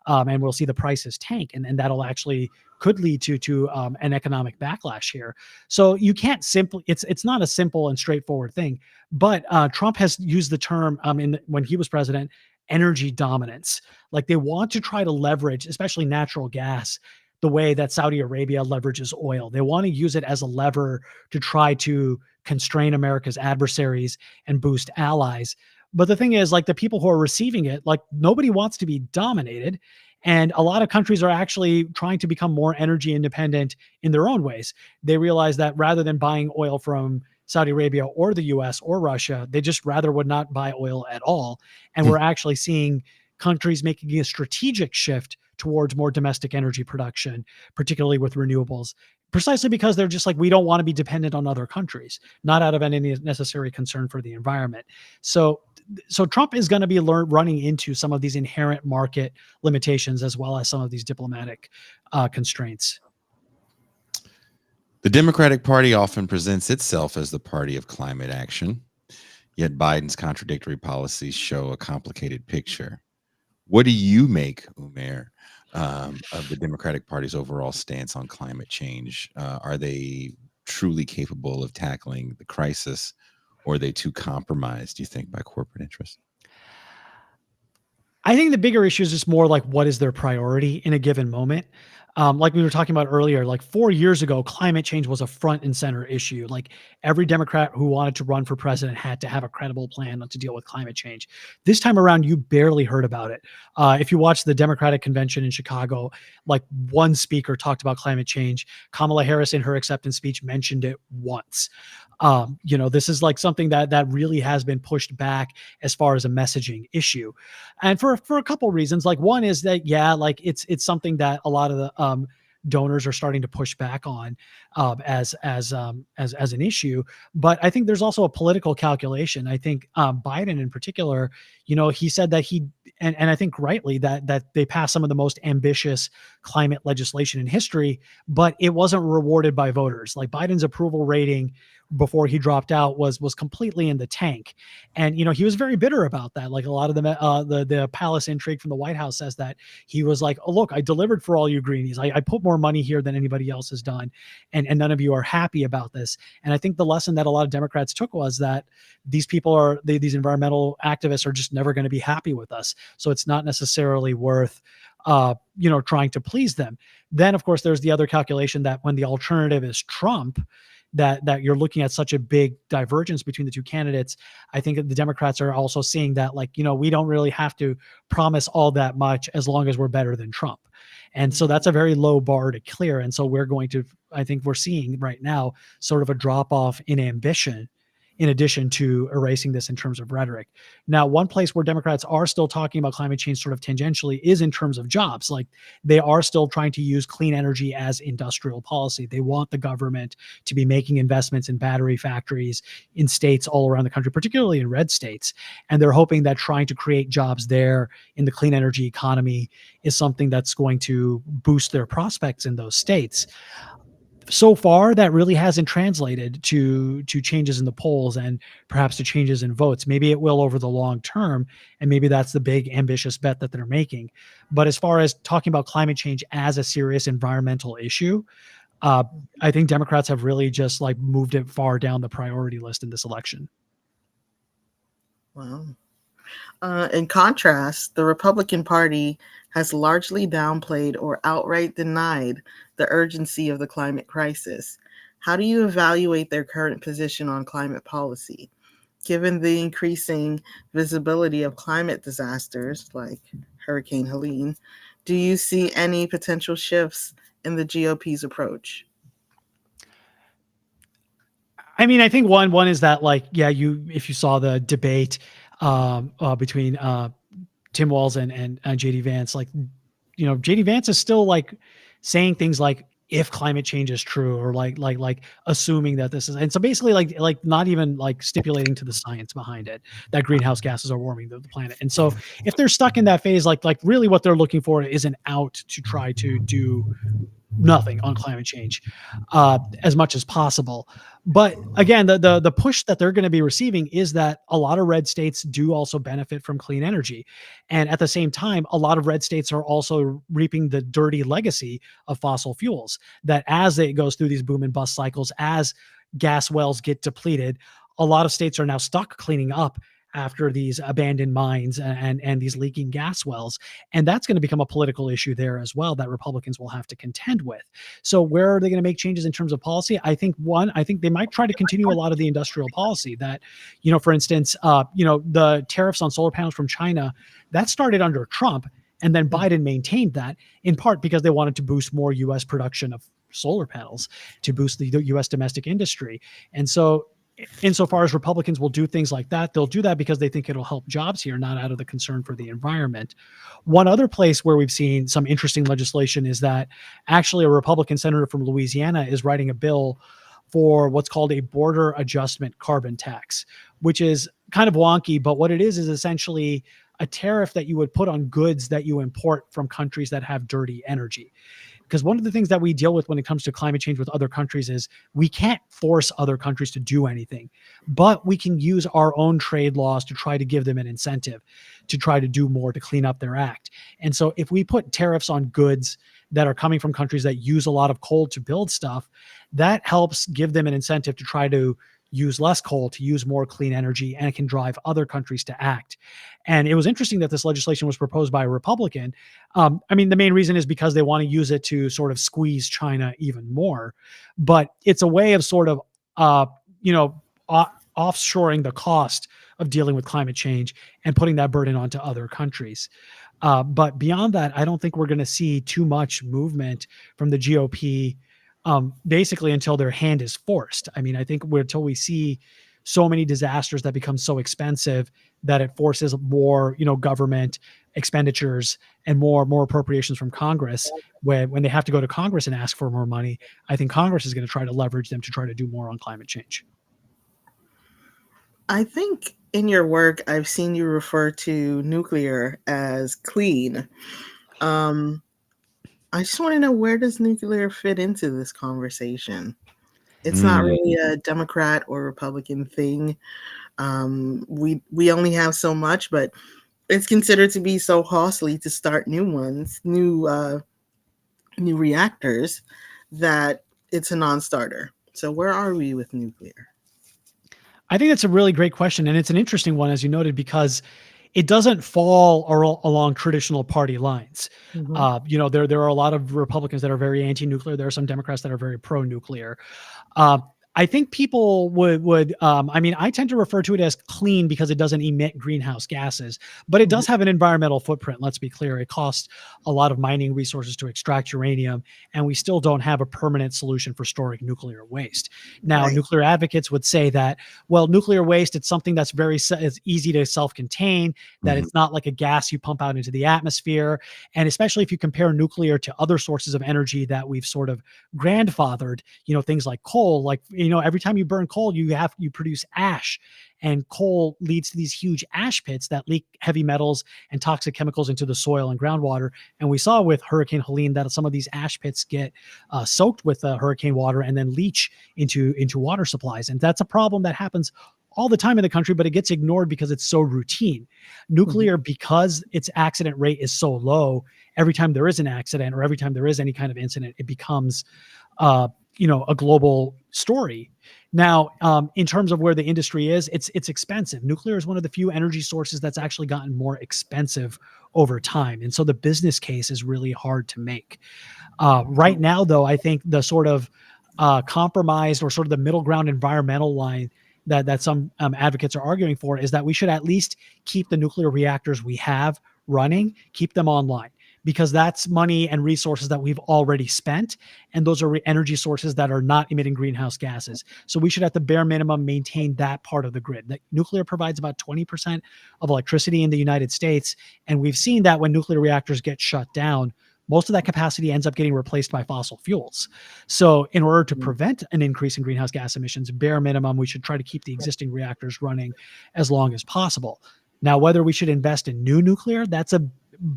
And we'll see the prices tank, and that'll actually could lead to an economic backlash here. So you can't simply, it's not a simple and straightforward thing, but Trump has used the term when he was president, energy dominance. Like, they want to try to leverage, especially natural gas, the way that Saudi Arabia leverages oil. They want to use it as a lever to try to constrain America's adversaries and boost allies. But the thing is, like, the people who are receiving it, like, nobody wants to be dominated. And a lot of countries are actually trying to become more energy independent in their own ways. They realize that rather than buying oil from Saudi Arabia or the US or Russia, they just rather would not buy oil at all. And we're actually seeing countries making a strategic shift towards more domestic energy production, particularly with renewables, precisely because they're just like, we don't want to be dependent on other countries, not out of any necessary concern for the environment. So Trump is going to be running into some of these inherent market limitations as well as some of these diplomatic constraints. The Democratic Party often presents itself as the party of climate action, yet Biden's contradictory policies show a complicated picture. What do you make, Umair, of the Democratic Party's overall stance on climate change? Are they truly capable of tackling the crisis, or are they too compromised, do you think, by corporate interests? I think the bigger issue is just more like, what is their priority in a given moment? Like we were talking about earlier, like 4 years ago, climate change was a front and center issue. Like, every Democrat who wanted to run for president had to have a credible plan to deal with climate change. This time around, you barely heard about it. If you watch the Democratic convention in Chicago, like, one speaker talked about climate change. Kamala Harris in her acceptance speech mentioned it once. This is like something that really has been pushed back as far as a messaging issue. And for a couple reasons. Like, one is that, it's something that a lot of the donors are starting to push back on as an issue. But I think there's also a political calculation. I think Biden in particular, he said that and I think rightly that they passed some of the most ambitious climate legislation in history, but it wasn't rewarded by voters. Like, Biden's approval rating before he dropped out was completely in the tank. And, he was very bitter about that. Like, a lot of the palace intrigue from the White House says that he was like, oh, look, I delivered for all you greenies. I put more money here than anybody else has done. And none of you are happy about this. And I think the lesson that a lot of Democrats took was that these people these environmental activists are just never going to be happy with us. So it's not necessarily worth trying to please them. Then, of course, there's the other calculation that when the alternative is Trump, that you're looking at such a big divergence between the two candidates. I think the Democrats are also seeing that, like, we don't really have to promise all that much as long as we're better than Trump. And so that's a very low bar to clear. And so I think we're seeing right now sort of a drop off in ambition, in addition to erasing this in terms of rhetoric. Now, one place where Democrats are still talking about climate change sort of tangentially is in terms of jobs. Like, they are still trying to use clean energy as industrial policy. They want the government to be making investments in battery factories in states all around the country, particularly in red states. And they're hoping that trying to create jobs there in the clean energy economy is something that's going to boost their prospects in those states. So far, that really hasn't translated to changes in the polls and perhaps to changes in votes. Maybe it will over the long term, and maybe that's the big ambitious bet that they're making. But as far as talking about climate change as a serious environmental issue, I think Democrats have really just like moved it far down the priority list in this election. Wow. In contrast, the Republican Party has largely downplayed or outright denied the urgency of the climate crisis. How do you evaluate their current position on climate policy? Given the increasing visibility of climate disasters like Hurricane Helene, do you see any potential shifts in the GOP's approach? I mean, I think one is that, like, yeah, if you saw the debate between Tim Walz and JD Vance, like, JD Vance is still like saying things like, if climate change is true, or like assuming that this is, and so basically like not even like stipulating to the science behind it that greenhouse gases are warming the planet. And so if they're stuck in that phase, like really what they're looking for is an out to try to do nothing on climate change as much as possible. But again, the push that they're going to be receiving is that a lot of red states do also benefit from clean energy. And at the same time, a lot of red states are also reaping the dirty legacy of fossil fuels, that as it goes through these boom and bust cycles, as gas wells get depleted, a lot of states are now stuck cleaning up after these abandoned mines and these leaking gas wells. And that's going to become a political issue there as well that Republicans will have to contend with. So where are they going to make changes in terms of policy? I think they might try to continue a lot of the industrial policy that, for instance, the tariffs on solar panels from China, that started under Trump. And then Biden maintained that in part because they wanted to boost more U.S. production of solar panels to boost the U.S. domestic industry. And so insofar as Republicans will do things like that, they'll do that because they think it'll help jobs here, not out of the concern for the environment. One other place where we've seen some interesting legislation is that actually a Republican senator from Louisiana is writing a bill for what's called a border adjustment carbon tax, which is kind of wonky, but what it is essentially a tariff that you would put on goods that you import from countries that have dirty energy. Because one of the things that we deal with when it comes to climate change with other countries is we can't force other countries to do anything, but we can use our own trade laws to try to give them an incentive to try to do more to clean up their act. And so if we put tariffs on goods that are coming from countries that use a lot of coal to build stuff, that helps give them an incentive to try to use less coal, to use more clean energy, and it can drive other countries to act. And it was interesting that this legislation was proposed by a Republican. I mean, the main reason is because they want to use it to sort of squeeze China even more. But it's a way of sort of, offshoring the cost of dealing with climate change and putting that burden onto other countries. But beyond that, I don't think we're going to see too much movement from the GOP basically until their hand is forced. I mean, I think until we see so many disasters that become so expensive that it forces more, government expenditures and more appropriations from Congress, when they have to go to Congress and ask for more money, I think Congress is going to try to leverage them to try to do more on climate change. I think in your work, I've seen you refer to nuclear as clean. I just want to know, where does nuclear fit into this conversation? It's not really a Democrat or Republican thing. We only have so much, but it's considered to be so costly to start new reactors, that it's a non-starter. So where are we with nuclear? I think that's a really great question. And it's an interesting one, as you noted, because it doesn't fall along traditional party lines. Mm-hmm. There are a lot of Republicans that are very anti-nuclear. There are some Democrats that are very pro-nuclear. I think people would I mean, I tend to refer to it as clean because it doesn't emit greenhouse gases, but it does have an environmental footprint. Let's be clear. It costs a lot of mining resources to extract uranium, and we still don't have a permanent solution for storing nuclear waste. Now, nuclear advocates would say that, well, nuclear waste, it's something that's it's easy to self-contain, that it's not like a gas you pump out into the atmosphere. And especially if you compare nuclear to other sources of energy that we've sort of grandfathered, things like coal, like, every time you burn coal, you produce ash, and coal leads to these huge ash pits that leak heavy metals and toxic chemicals into the soil and groundwater. And we saw with Hurricane Helene that some of these ash pits get soaked with hurricane water and then leach into water supplies. And that's a problem that happens all the time in the country, but it gets ignored because it's so routine. Nuclear, because its accident rate is so low, every time there is an accident or every time there is any kind of incident, it becomes a global story. Now, in terms of where the industry is, it's expensive. Nuclear is one of the few energy sources that's actually gotten more expensive over time. And so the business case is really hard to make. Right now, though, I think the sort of compromised or sort of the middle ground environmental line that some advocates are arguing for is that we should at least keep the nuclear reactors we have running, keep them online, because that's money and resources that we've already spent. And those are energy sources that are not emitting greenhouse gases. So we should at the bare minimum maintain that part of the grid. That nuclear provides about 20% of electricity in the United States. And we've seen that when nuclear reactors get shut down, most of that capacity ends up getting replaced by fossil fuels. So in order to prevent an increase in greenhouse gas emissions, bare minimum, we should try to keep the existing reactors running as long as possible. Now, whether we should invest in new nuclear, that's a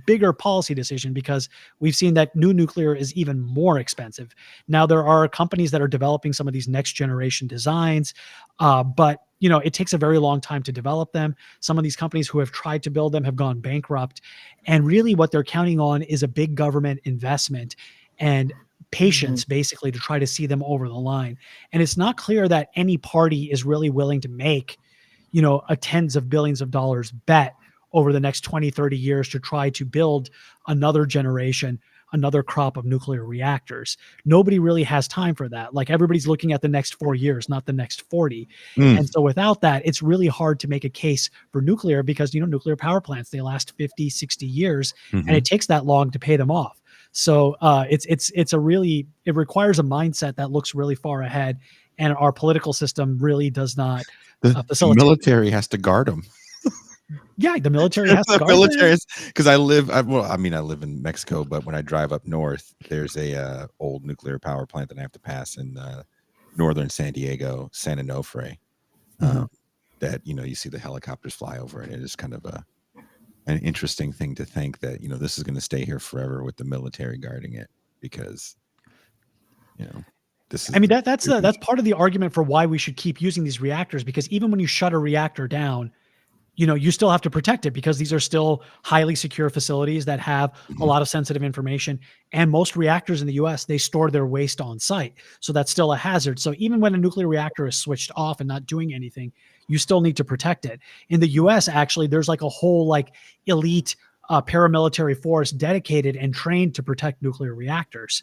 bigger policy decision, because we've seen that new nuclear is even more expensive. Now, there are companies that are developing some of these next generation designs, but it takes a very long time to develop them. Some of these companies who have tried to build them have gone bankrupt. And really what they're counting on is a big government investment and patience, basically, to try to see them over the line. And it's not clear that any party is really willing to make, a tens of billions of dollars bet over the next 20, 30 years to try to build another generation, another crop of nuclear reactors. Nobody really has time for that. Like, everybody's looking at the next 4 years, not the next 40. And so without that, it's really hard to make a case for nuclear, because, nuclear power plants, they last 50, 60 years, and it takes that long to pay them off. So it requires a mindset that looks really far ahead. And our political system really does not facilitate. The military has to guard them. Yeah, the military has to guard military, because I live in Mexico, but when I drive up north, there's a old nuclear power plant that I have to pass in northern San Diego, San Onofre. That you see the helicopters fly over, and it is kind of an interesting thing to think that this is going to stay here forever with the military guarding it, because this is. I mean, that's part of the argument for why we should keep using these reactors, because even when you shut a reactor down, you still have to protect it, because these are still highly secure facilities that have a lot of sensitive information. And most reactors in the US, they store their waste on site. So that's still a hazard. So even when a nuclear reactor is switched off and not doing anything, you still need to protect it. In the US, actually, there's like a whole elite paramilitary force dedicated and trained to protect nuclear reactors,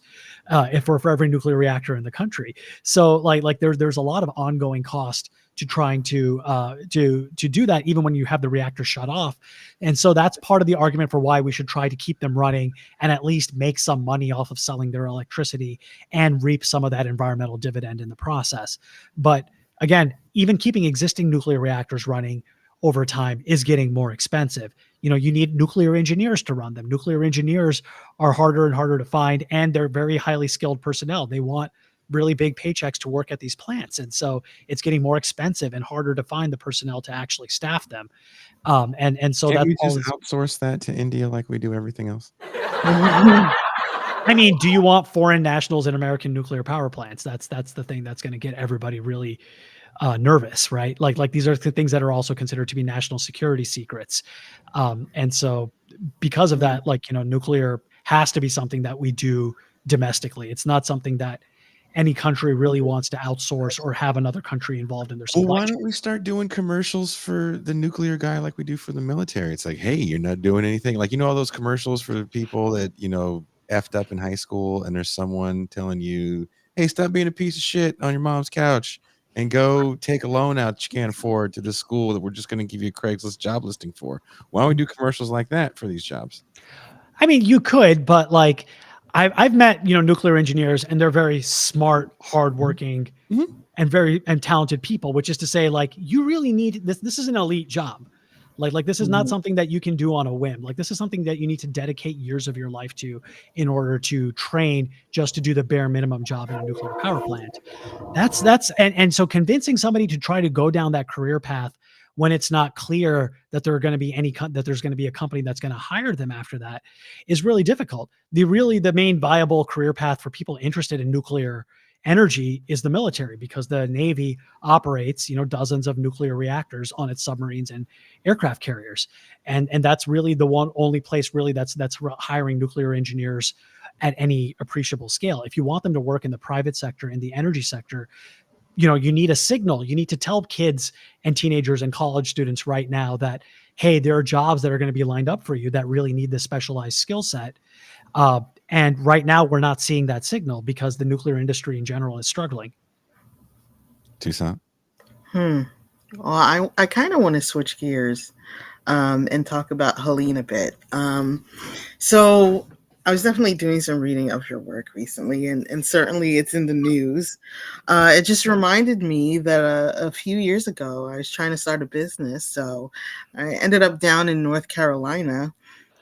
for every nuclear reactor in the country. So there's a lot of ongoing cost to trying to do that, even when you have the reactor shut off. And so that's part of the argument for why we should try to keep them running and at least make some money off of selling their electricity and reap some of that environmental dividend in the process. But again, even keeping existing nuclear reactors running over time is getting more expensive. You need nuclear engineers to run them. Nuclear engineers are harder and harder to find, and they're very highly skilled personnel. They want really big paychecks to work at these plants. And so it's getting more expensive and harder to find the personnel to actually staff them. And so Can't that's we just outsource that to India like we do everything else? I mean, do you want foreign nationals in American nuclear power plants? That's the thing that's going to get everybody really nervous, right? Like these are the things that are also considered to be national security secrets. And so because of that, nuclear has to be something that we do domestically. It's not something that any country really wants to outsource or have another country involved in their supply chain. Why don't we start doing commercials for the nuclear guy like we do for the military? It's like, hey, you're not doing anything. Like, all those commercials for people that, effed up in high school, and there's someone telling you, hey, stop being a piece of shit on your mom's couch. and go take a loan out that you can't afford to this school that we're just going to give you a Craigslist job listing for. Why don't we do commercials like that for these jobs? I mean, you could, but like I've met, nuclear engineers, and they're very smart, hardworking, and talented people, which is to say, like, you really need this. This is an elite job. Like this is not something that you can do on a whim. Like this is something that you need to dedicate years of your life to in order to train just to do the bare minimum job in a nuclear power plant. And so convincing somebody to try to go down that career path when it's not clear that there's going to be a company that's going to hire them after that is really difficult. The main viable career path for people interested in nuclear energy is the military, because the Navy operates, dozens of nuclear reactors on its submarines and aircraft carriers. And that's really the only place really that's hiring nuclear engineers at any appreciable scale. If you want them to work in the private sector, in the energy sector, you need a signal. You need to tell kids and teenagers and college students right now that, hey, there are jobs that are going to be lined up for you that really need this specialized skill set. And right now we're not seeing that signal because the nuclear industry in general is struggling. Toussaint? Well, I kind of want to switch gears and talk about Helene a bit. So I was definitely doing some reading of your work recently, and certainly it's in the news. It just reminded me that a few years ago, I was trying to start a business. So I ended up down in North Carolina,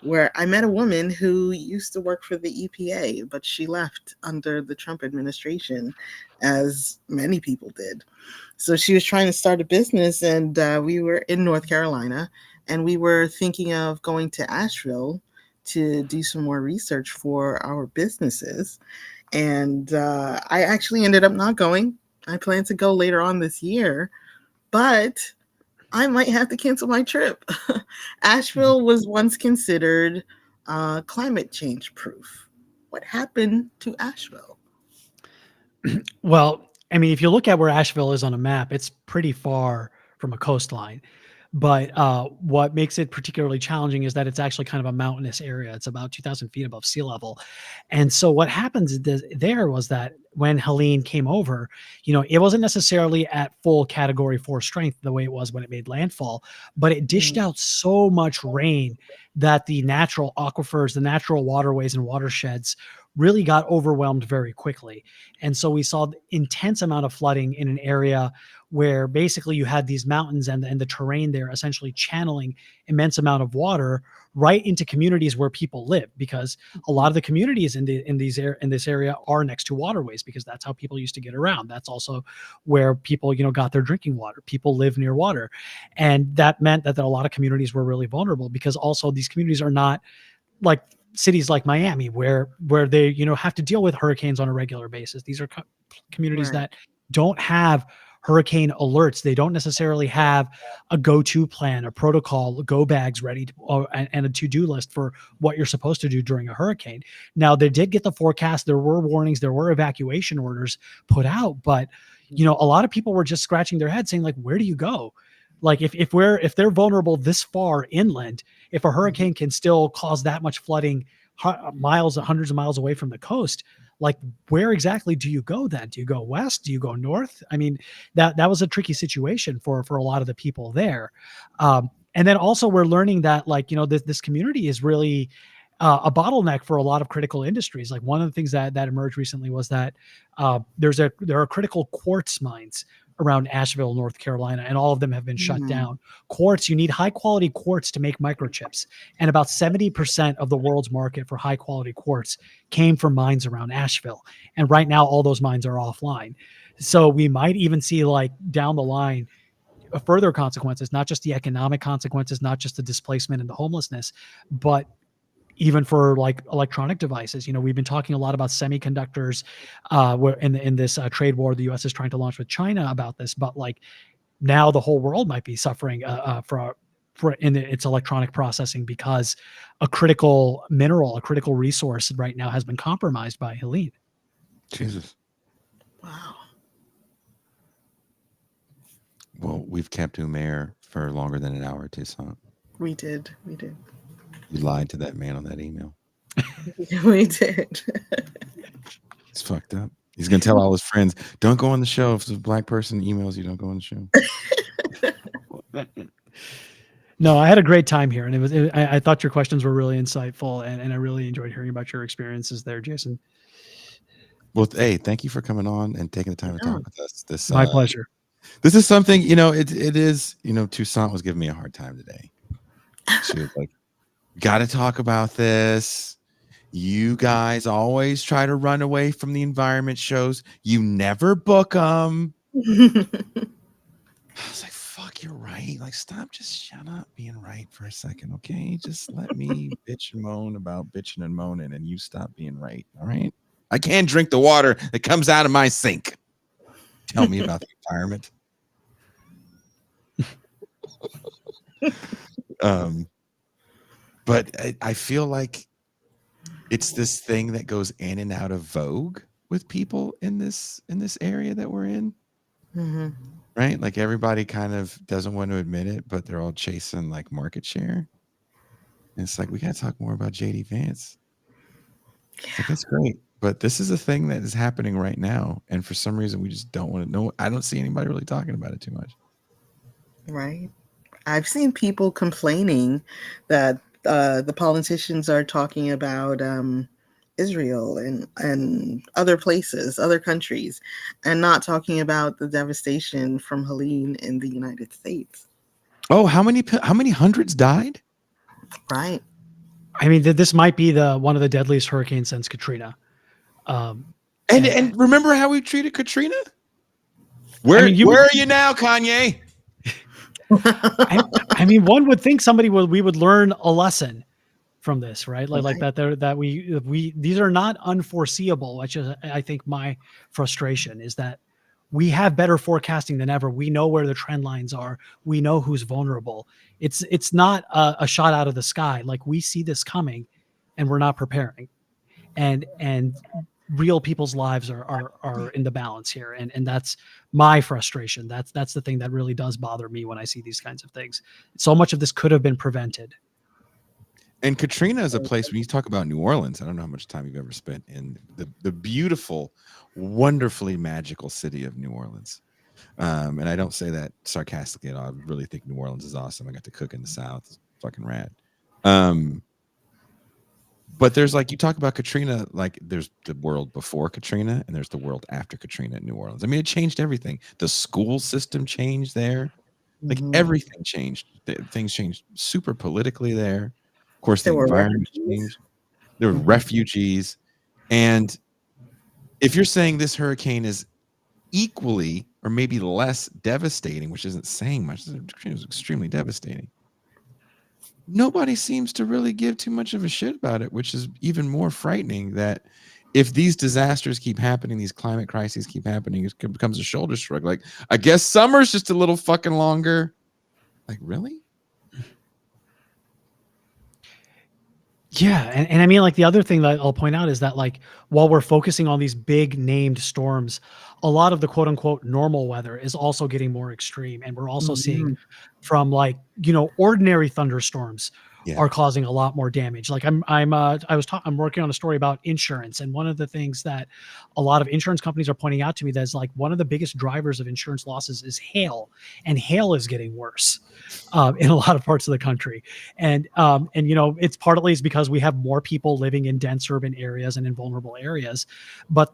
where I met a woman who used to work for the EPA, but she left under the Trump administration, as many people did. So she was trying to start a business, and we were in North Carolina, and we were thinking of going to Asheville to do some more research for our businesses. And I actually ended up not going. I plan to go later on this year, but I might have to cancel my trip. Asheville was once considered climate change proof. What happened to Asheville? Well, I mean, if you look at where Asheville is on a map, it's pretty far from a coastline. But what makes it particularly challenging is that it's actually kind of a mountainous area. It's about 2,000 feet above sea level. And so what happens there was that when Helene came over, it wasn't necessarily at full category 4 strength the way it was when it made landfall, but it dished out so much rain that the natural aquifers, the natural waterways and watersheds really got overwhelmed very quickly. And so we saw intense amount of flooding in an area where basically you had these mountains and the terrain there essentially channeling immense amount of water right into communities where people live, because a lot of the communities in this area are next to waterways, because that's how people used to get around. That's also where people, got their drinking water. People live near water. And that meant that a lot of communities were really vulnerable, because also these communities are not like cities like Miami where they, have to deal with hurricanes on a regular basis. These are communities that don't have hurricane alerts. They don't necessarily have a go-to plan, a protocol, go bags ready and a to-do list for what you're supposed to do during a hurricane. Now, they did get the forecast. There were warnings. There were evacuation orders put out, but a lot of people were just scratching their head saying, like, where do you go? Like if they're vulnerable this far inland, if a hurricane can still cause that much flooding hundreds of miles away from the coast, like where exactly do you go then? Do you go west? Do you go north? I mean, that was a tricky situation for a lot of the people there. And then also we're learning that this community is really a bottleneck for a lot of critical industries. Like one of the things that emerged recently was that there are critical quartz mines around Asheville, North Carolina, and all of them have been shut down. Quartz, you need high quality quartz to make microchips. And about 70% of the world's market for high quality quartz came from mines around Asheville. And right now, all those mines are offline. So we might even see down the line, further consequences, not just the economic consequences, not just the displacement and the homelessness, but even for electronic devices. We've been talking a lot about semiconductors where in this trade war the US is trying to launch with China about this, but now the whole world might be suffering for its electronic processing, because a critical mineral, a critical resource right now has been compromised by Helene. Jesus. Wow. Well, we've kept Umair for longer than an hour, Toussaint. We did. You lied to that man on that email. We did. It's fucked up. He's gonna tell all his friends, "Don't go on the show. If a black person emails you, don't go on the show." No, I had a great time here, and I thought your questions were really insightful, and I really enjoyed hearing about your experiences there, Jason. Well, hey, thank you for coming on and taking the time to talk with us. My pleasure. This is something, it is, Toussaint was giving me a hard time today. She was like, got to talk about this. You guys always try to run away from the environment shows. You never book them. I was like, fuck, you're right. Like, shut up being right for a second, okay? Just let me bitch and moan about bitching and moaning, and you stop being right, all right? I can't drink the water that comes out of my sink. Tell me about the environment. But I feel like it's this thing that goes in and out of vogue with people in this area that we're in. Mm-hmm. Right? Like everybody kind of doesn't want to admit it, but they're all chasing like market share. And it's like, we got to talk more about JD Vance. It's like, that's great. But this is a thing that is happening right now. And for some reason, we just don't want to know. I don't see anybody really talking about it too much. Right. I've seen people complaining that the politicians are talking about Israel and other places, other countries, and not talking about the devastation from Helene in the United States. Oh, how many hundreds died? Right. I mean, this might be one of the deadliest hurricanes since Katrina. And remember how we treated Katrina? Where are you now, Kanye? I mean, one would think we would learn a lesson from this, right? Like that we these are not unforeseeable, which is, I think, my frustration is that we have better forecasting than ever. We know where the trend lines are. We know who's vulnerable. It's not a shot out of the sky. Like, we see this coming and we're not preparing. And real people's lives are in the balance here. And that's my frustration. That's the thing that really does bother me when I see these kinds of things. So much of this could have been prevented. And Katrina is a place, when you talk about New Orleans, I don't know how much time you've ever spent in the beautiful, wonderfully magical city of New Orleans. And I don't say that sarcastically at all. I really think New Orleans is awesome. I got to cook in the South. It's fucking rad. But there's, like, you talk about Katrina, like there's the world before Katrina and there's the world after Katrina in New Orleans. I mean, it changed everything. The school system changed there. Like, everything changed. Things changed super politically there. Of course, the environment changed. There were refugees. And if you're saying this hurricane is equally or maybe less devastating, which isn't saying much, it was extremely devastating. Nobody seems to really give too much of a shit about it, which is even more frightening, that if these disasters keep happening, these climate crises keep happening, it becomes a shoulder shrug. Like, I guess summer's just a little fucking longer. Like, really? Yeah. And I mean, like, the other thing that I'll point out is that, like, while we're focusing on these big named storms, a lot of the quote unquote normal weather is also getting more extreme. And we're also seeing from, like, ordinary thunderstorms are causing a lot more damage. Like, I'm working on a story about insurance. And one of the things that a lot of insurance companies are pointing out to me that's, like, one of the biggest drivers of insurance losses is hail, and hail is getting worse in a lot of parts of the country. And it's partly is because we have more people living in dense urban areas and in vulnerable areas. But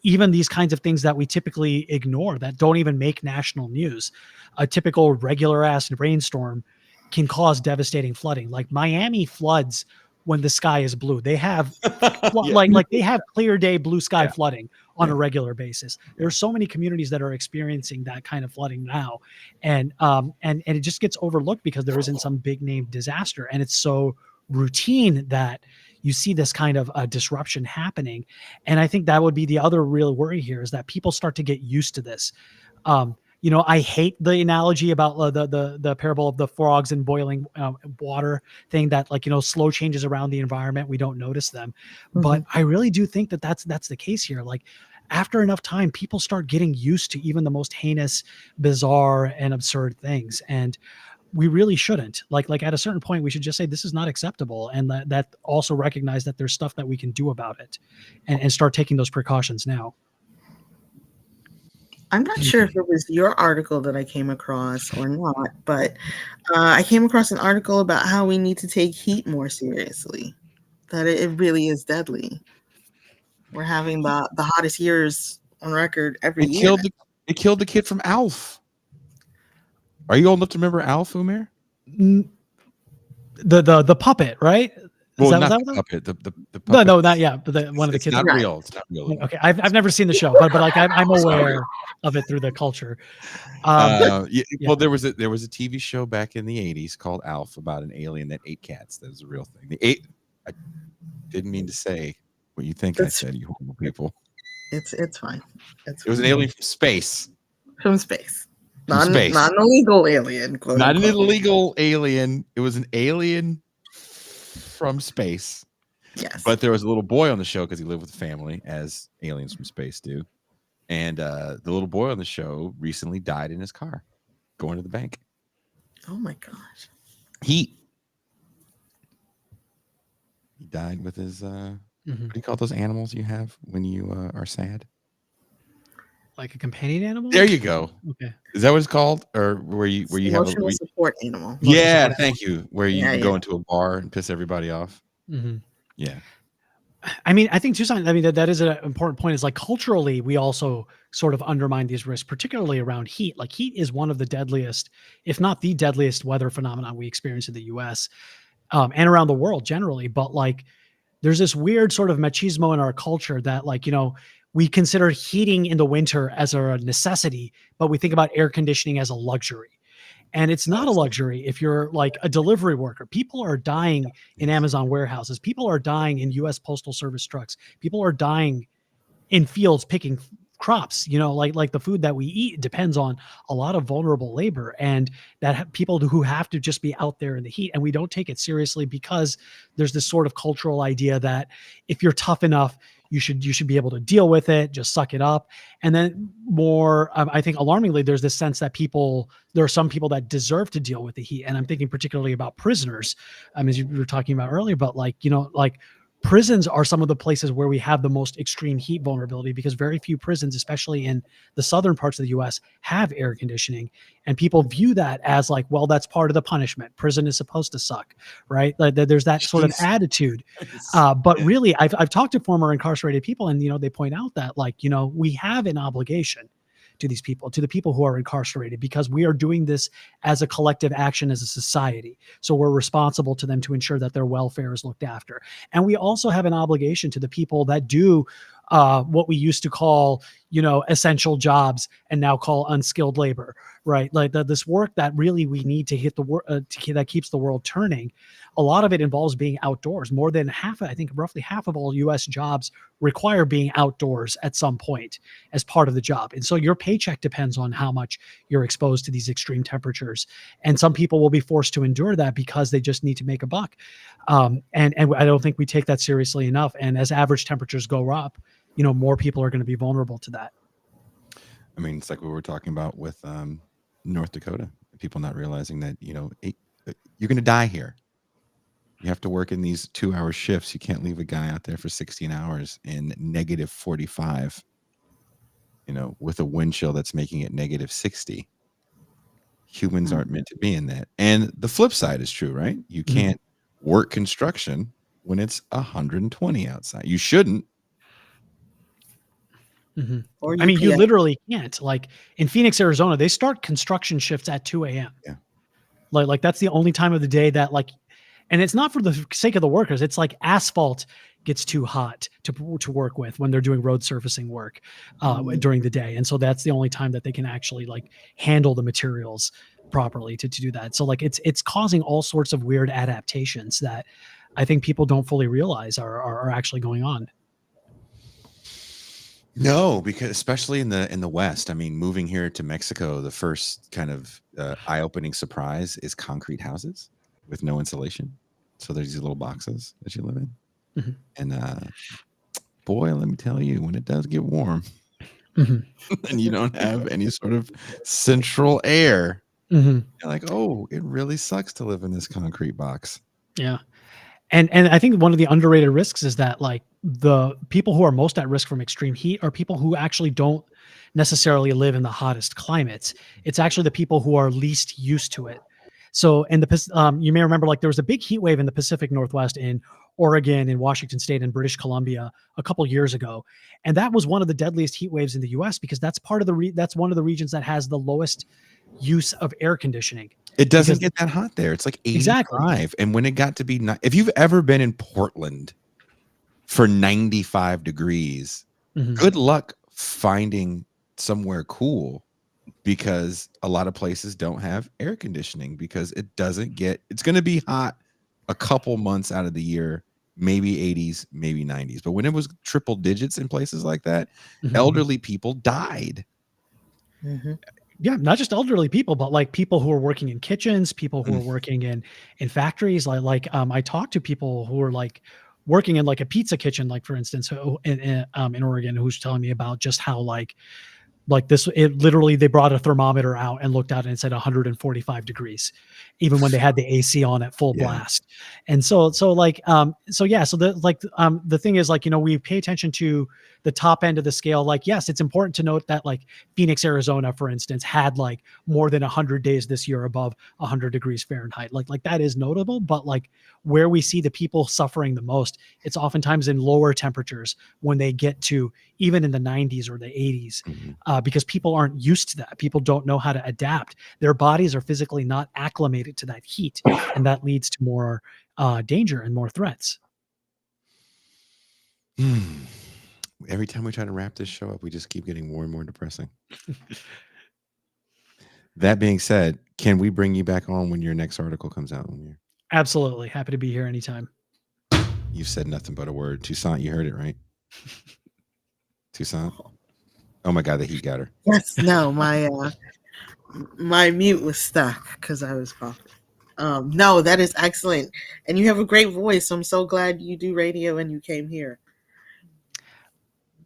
even these kinds of things that we typically ignore, that don't even make national news, a typical regular ass rainstorm can cause devastating flooding. Like, Miami floods when the sky is blue. They have like they have clear day blue sky flooding on a regular basis. There are so many communities that are experiencing that kind of flooding now, and it just gets overlooked because there isn't some big name disaster, and it's so routine that you see this kind of disruption happening. And I think that would be the other real worry here, is that people start to get used to this. I hate the analogy about the parable of the frogs and boiling water thing, that, like, slow changes around the environment, we don't notice them. But I really do think that that's the case here. Like, after enough time, people start getting used to even the most heinous, bizarre, and absurd things. And we really shouldn't. Like at a certain point, we should just say this is not acceptable, and that also recognize that there's stuff that we can do about it, and start taking those precautions now. I'm not sure if it was your article that I came across or not, but I came across an article about how we need to take heat more seriously, that it really is deadly. We're having the hottest years on record every year. It killed the kid from Alf. Are you old enough to remember Alf, Umair? The puppet, right? Well, not the puppet. The puppet. No, not yet. But one of the kids. Not real. It's not real. Okay, I've never seen the show, but like I'm aware of it through the culture. Well, there was a TV show back in the 80s called Alf about an alien that ate cats. That was a real thing. I didn't mean to say what you think I said, you horrible people. It's fine. It was an alien from space. From space. Not an illegal alien. Not an illegal alien. It was an alien from space. Yes. But there was a little boy on the show because he lived with a family, as aliens from space do. And the little boy on the show recently died in his car going to the bank. Oh my gosh. He died with his what do you call those animals you have when you are sad? Like a companion animal? There you go. Okay. Is that what it's called? Or where you have a support animal? Yeah, thank you. Where you can go into a bar and piss everybody off. Mm-hmm. Yeah. I mean, I think that is an important point. Is like culturally, we also sort of undermine these risks, particularly around heat. Like heat is one of the deadliest, if not the deadliest, weather phenomenon we experience in the U.S. And around the world generally. But like, there's this weird sort of machismo in our culture that, like, we consider heating in the winter as a necessity, but we think about air conditioning as a luxury. And it's not a luxury if you're like a delivery worker. People are dying in Amazon warehouses. People are dying in U.S. Postal Service trucks. People are dying in fields picking crops. Like the food that we eat depends on a lot of vulnerable labor, and that people who have to just be out there in the heat. And we don't take it seriously because there's this sort of cultural idea that if you're tough enough, you should be able to deal with it, just suck it up. And then more, I think alarmingly, there's this sense that there are some people that deserve to deal with the heat. And I'm thinking particularly about prisoners, as you were talking about earlier, but like prisons are some of the places where we have the most extreme heat vulnerability, because very few prisons, especially in the southern parts of the U.S., have air conditioning. And people view that as like, well, that's part of the punishment. Prison is supposed to suck, right? Like, there's that sort of attitude. But really, I've talked to former incarcerated people, and, they point out that, like, we have an obligation to these people, to the people who are incarcerated, because we are doing this as a collective action as a society. So we're responsible to them to ensure that their welfare is looked after. And we also have an obligation to the people that do what we used to call, essential jobs and now call unskilled labor, right? Like this work that really we need to hit the work that keeps the world turning. A lot of it involves being outdoors. More than half, I think roughly half of all U.S. jobs require being outdoors at some point as part of the job. And so your paycheck depends on how much you're exposed to these extreme temperatures. And some people will be forced to endure that because they just need to make a buck. And I don't think we take that seriously enough. And as average temperatures go up, more people are going to be vulnerable to that. I mean, it's like what we were talking about with North Dakota. People not realizing that, you're going to die here. You have to work in these 2-hour shifts. You can't leave a guy out there for 16 hours in negative 45, with a wind chill that's making it negative 60. Humans aren't meant to be in that. And the flip side is true, right? You can't work construction when it's 120 outside. You shouldn't. Mm-hmm. I mean, you literally can't. Like in Phoenix, Arizona, they start construction shifts at 2 a.m. Yeah. Like that's the only time of the day that, like, and it's not for the sake of the workers. It's like asphalt gets too hot to work with when they're doing road surfacing work during the day. And so that's the only time that they can actually like handle the materials properly to do that. So like it's causing all sorts of weird adaptations that I think people don't fully realize are actually going on. No, because especially in the West, I mean, moving here to Mexico, the first kind of eye-opening surprise is concrete houses with no insulation. So there's these little boxes that you live in. Mm-hmm. And boy, let me tell you, when it does get warm and you don't have any sort of central air, you're like, oh, it really sucks to live in this concrete box. Yeah. And I think one of the underrated risks is that like the people who are most at risk from extreme heat are people who actually don't necessarily live in the hottest climates. It's actually the people who are least used to it. So in the you may remember like there was a big heat wave in the Pacific Northwest in Oregon, in Washington State, and British Columbia a couple years ago, and that was one of the deadliest heat waves in the U.S. because that's part of that's one of the regions that has the lowest use of air conditioning. It doesn't get that hot there. It's like 85. Exactly. And when it got to be, if you've ever been in Portland for 95 degrees, good luck finding somewhere cool, because a lot of places don't have air conditioning because it doesn't get, it's going to be hot a couple months out of the year, maybe 80s, maybe 90s. But when it was triple digits in places like that, elderly people died. Yeah, not just elderly people, but like people who are working in kitchens, people who are working in factories. I talked to people who are like working in like a pizza kitchen, like for instance, in Oregon, who's telling me about just how like this, it literally, they brought a thermometer out and looked at it and said 145 degrees, even when they had the AC on at full blast. And the thing is, like, you know, we pay attention to the top end of the scale. Like, yes, it's important to note that like Phoenix, Arizona, for instance, had like more than 100 days this year above 100 degrees Fahrenheit. Like that is notable, but like where we see the people suffering the most, it's oftentimes in lower temperatures when they get to even in the 90s or the 80s, because people aren't used to that. People don't know how to adapt. Their bodies are physically not acclimated to that heat, and that leads to more danger and more threats. Every time we try to wrap this show up, we just keep getting more and more depressing. That being said, can we bring you back on when your next article comes out? Absolutely. Happy to be here anytime. You've said nothing but a word. Toussaint, you heard it, right? Toussaint? Oh my God, the heat got her. Yes, no, my mute was stuck because I was coughing. No, that is excellent. And you have a great voice. I'm so glad you do radio and you came here.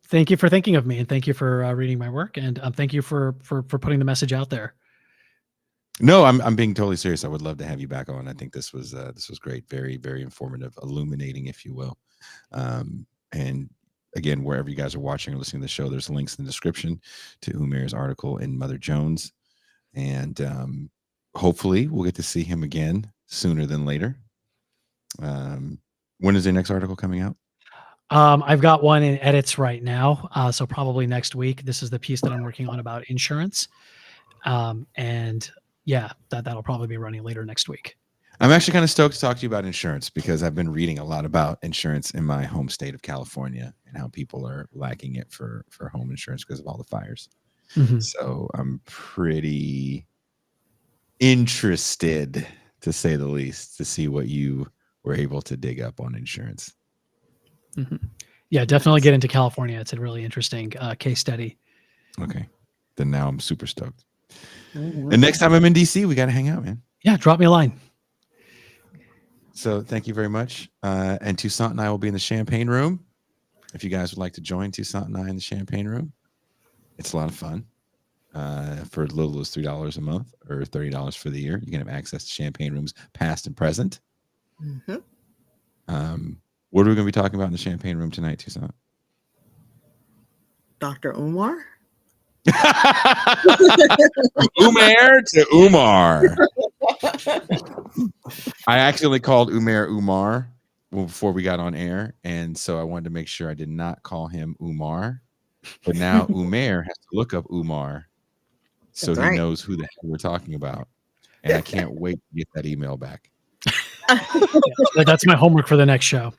Thank you for thinking of me, and thank you for reading my work, and thank you for putting the message out there. No, I'm being totally serious. I would love to have you back on. I think this was great, very, very informative, illuminating, if you will. And again, wherever you guys are watching or listening to the show, there's links in the description to Umair's article in Mother Jones, and hopefully we'll get to see him again sooner than later. When is the next article coming out? I've got one in edits right now, so probably next week. This is the piece that I'm working on about insurance, and yeah, that'll probably be running later next week. I'm actually kind of stoked to talk to you about insurance because I've been reading a lot about insurance in my home state of California and how people are lacking it for home insurance because of all the fires. So I'm pretty interested, to say the least, to see what you were able to dig up on insurance. Yeah, definitely get into California. It's a really interesting case study. Okay. Then now I'm super stoked. And next time I'm in DC, we got to hang out, man. Yeah, drop me a line. So thank you very much. And Toussaint and I will be in the champagne room. If you guys would like to join Toussaint and I in the champagne room, it's a lot of fun. For as little as $3 a month or $30 for the year, you can have access to champagne rooms past and present. What are we going to be talking about in the champagne room tonight, Toussaint? Dr. Umar? Umair to Umar. I accidentally called Umair Umar before we got on air, and so I wanted to make sure I did not call him Umar. But now Umair has to look up Umar so he knows who the hell we're talking about. And I can't wait to get that email back. That's my homework for the next show.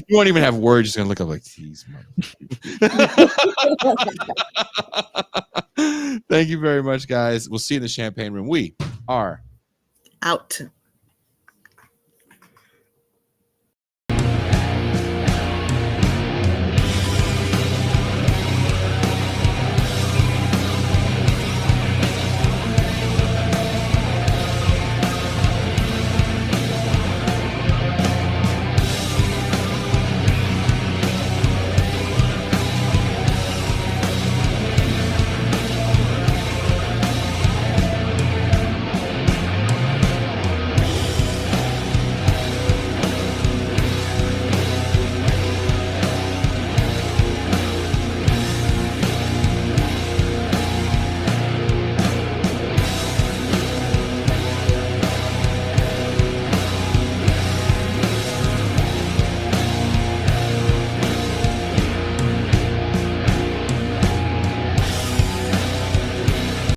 You won't even have words. You're just gonna look up like these. Thank you very much, guys. We'll see you in the champagne room. We are out.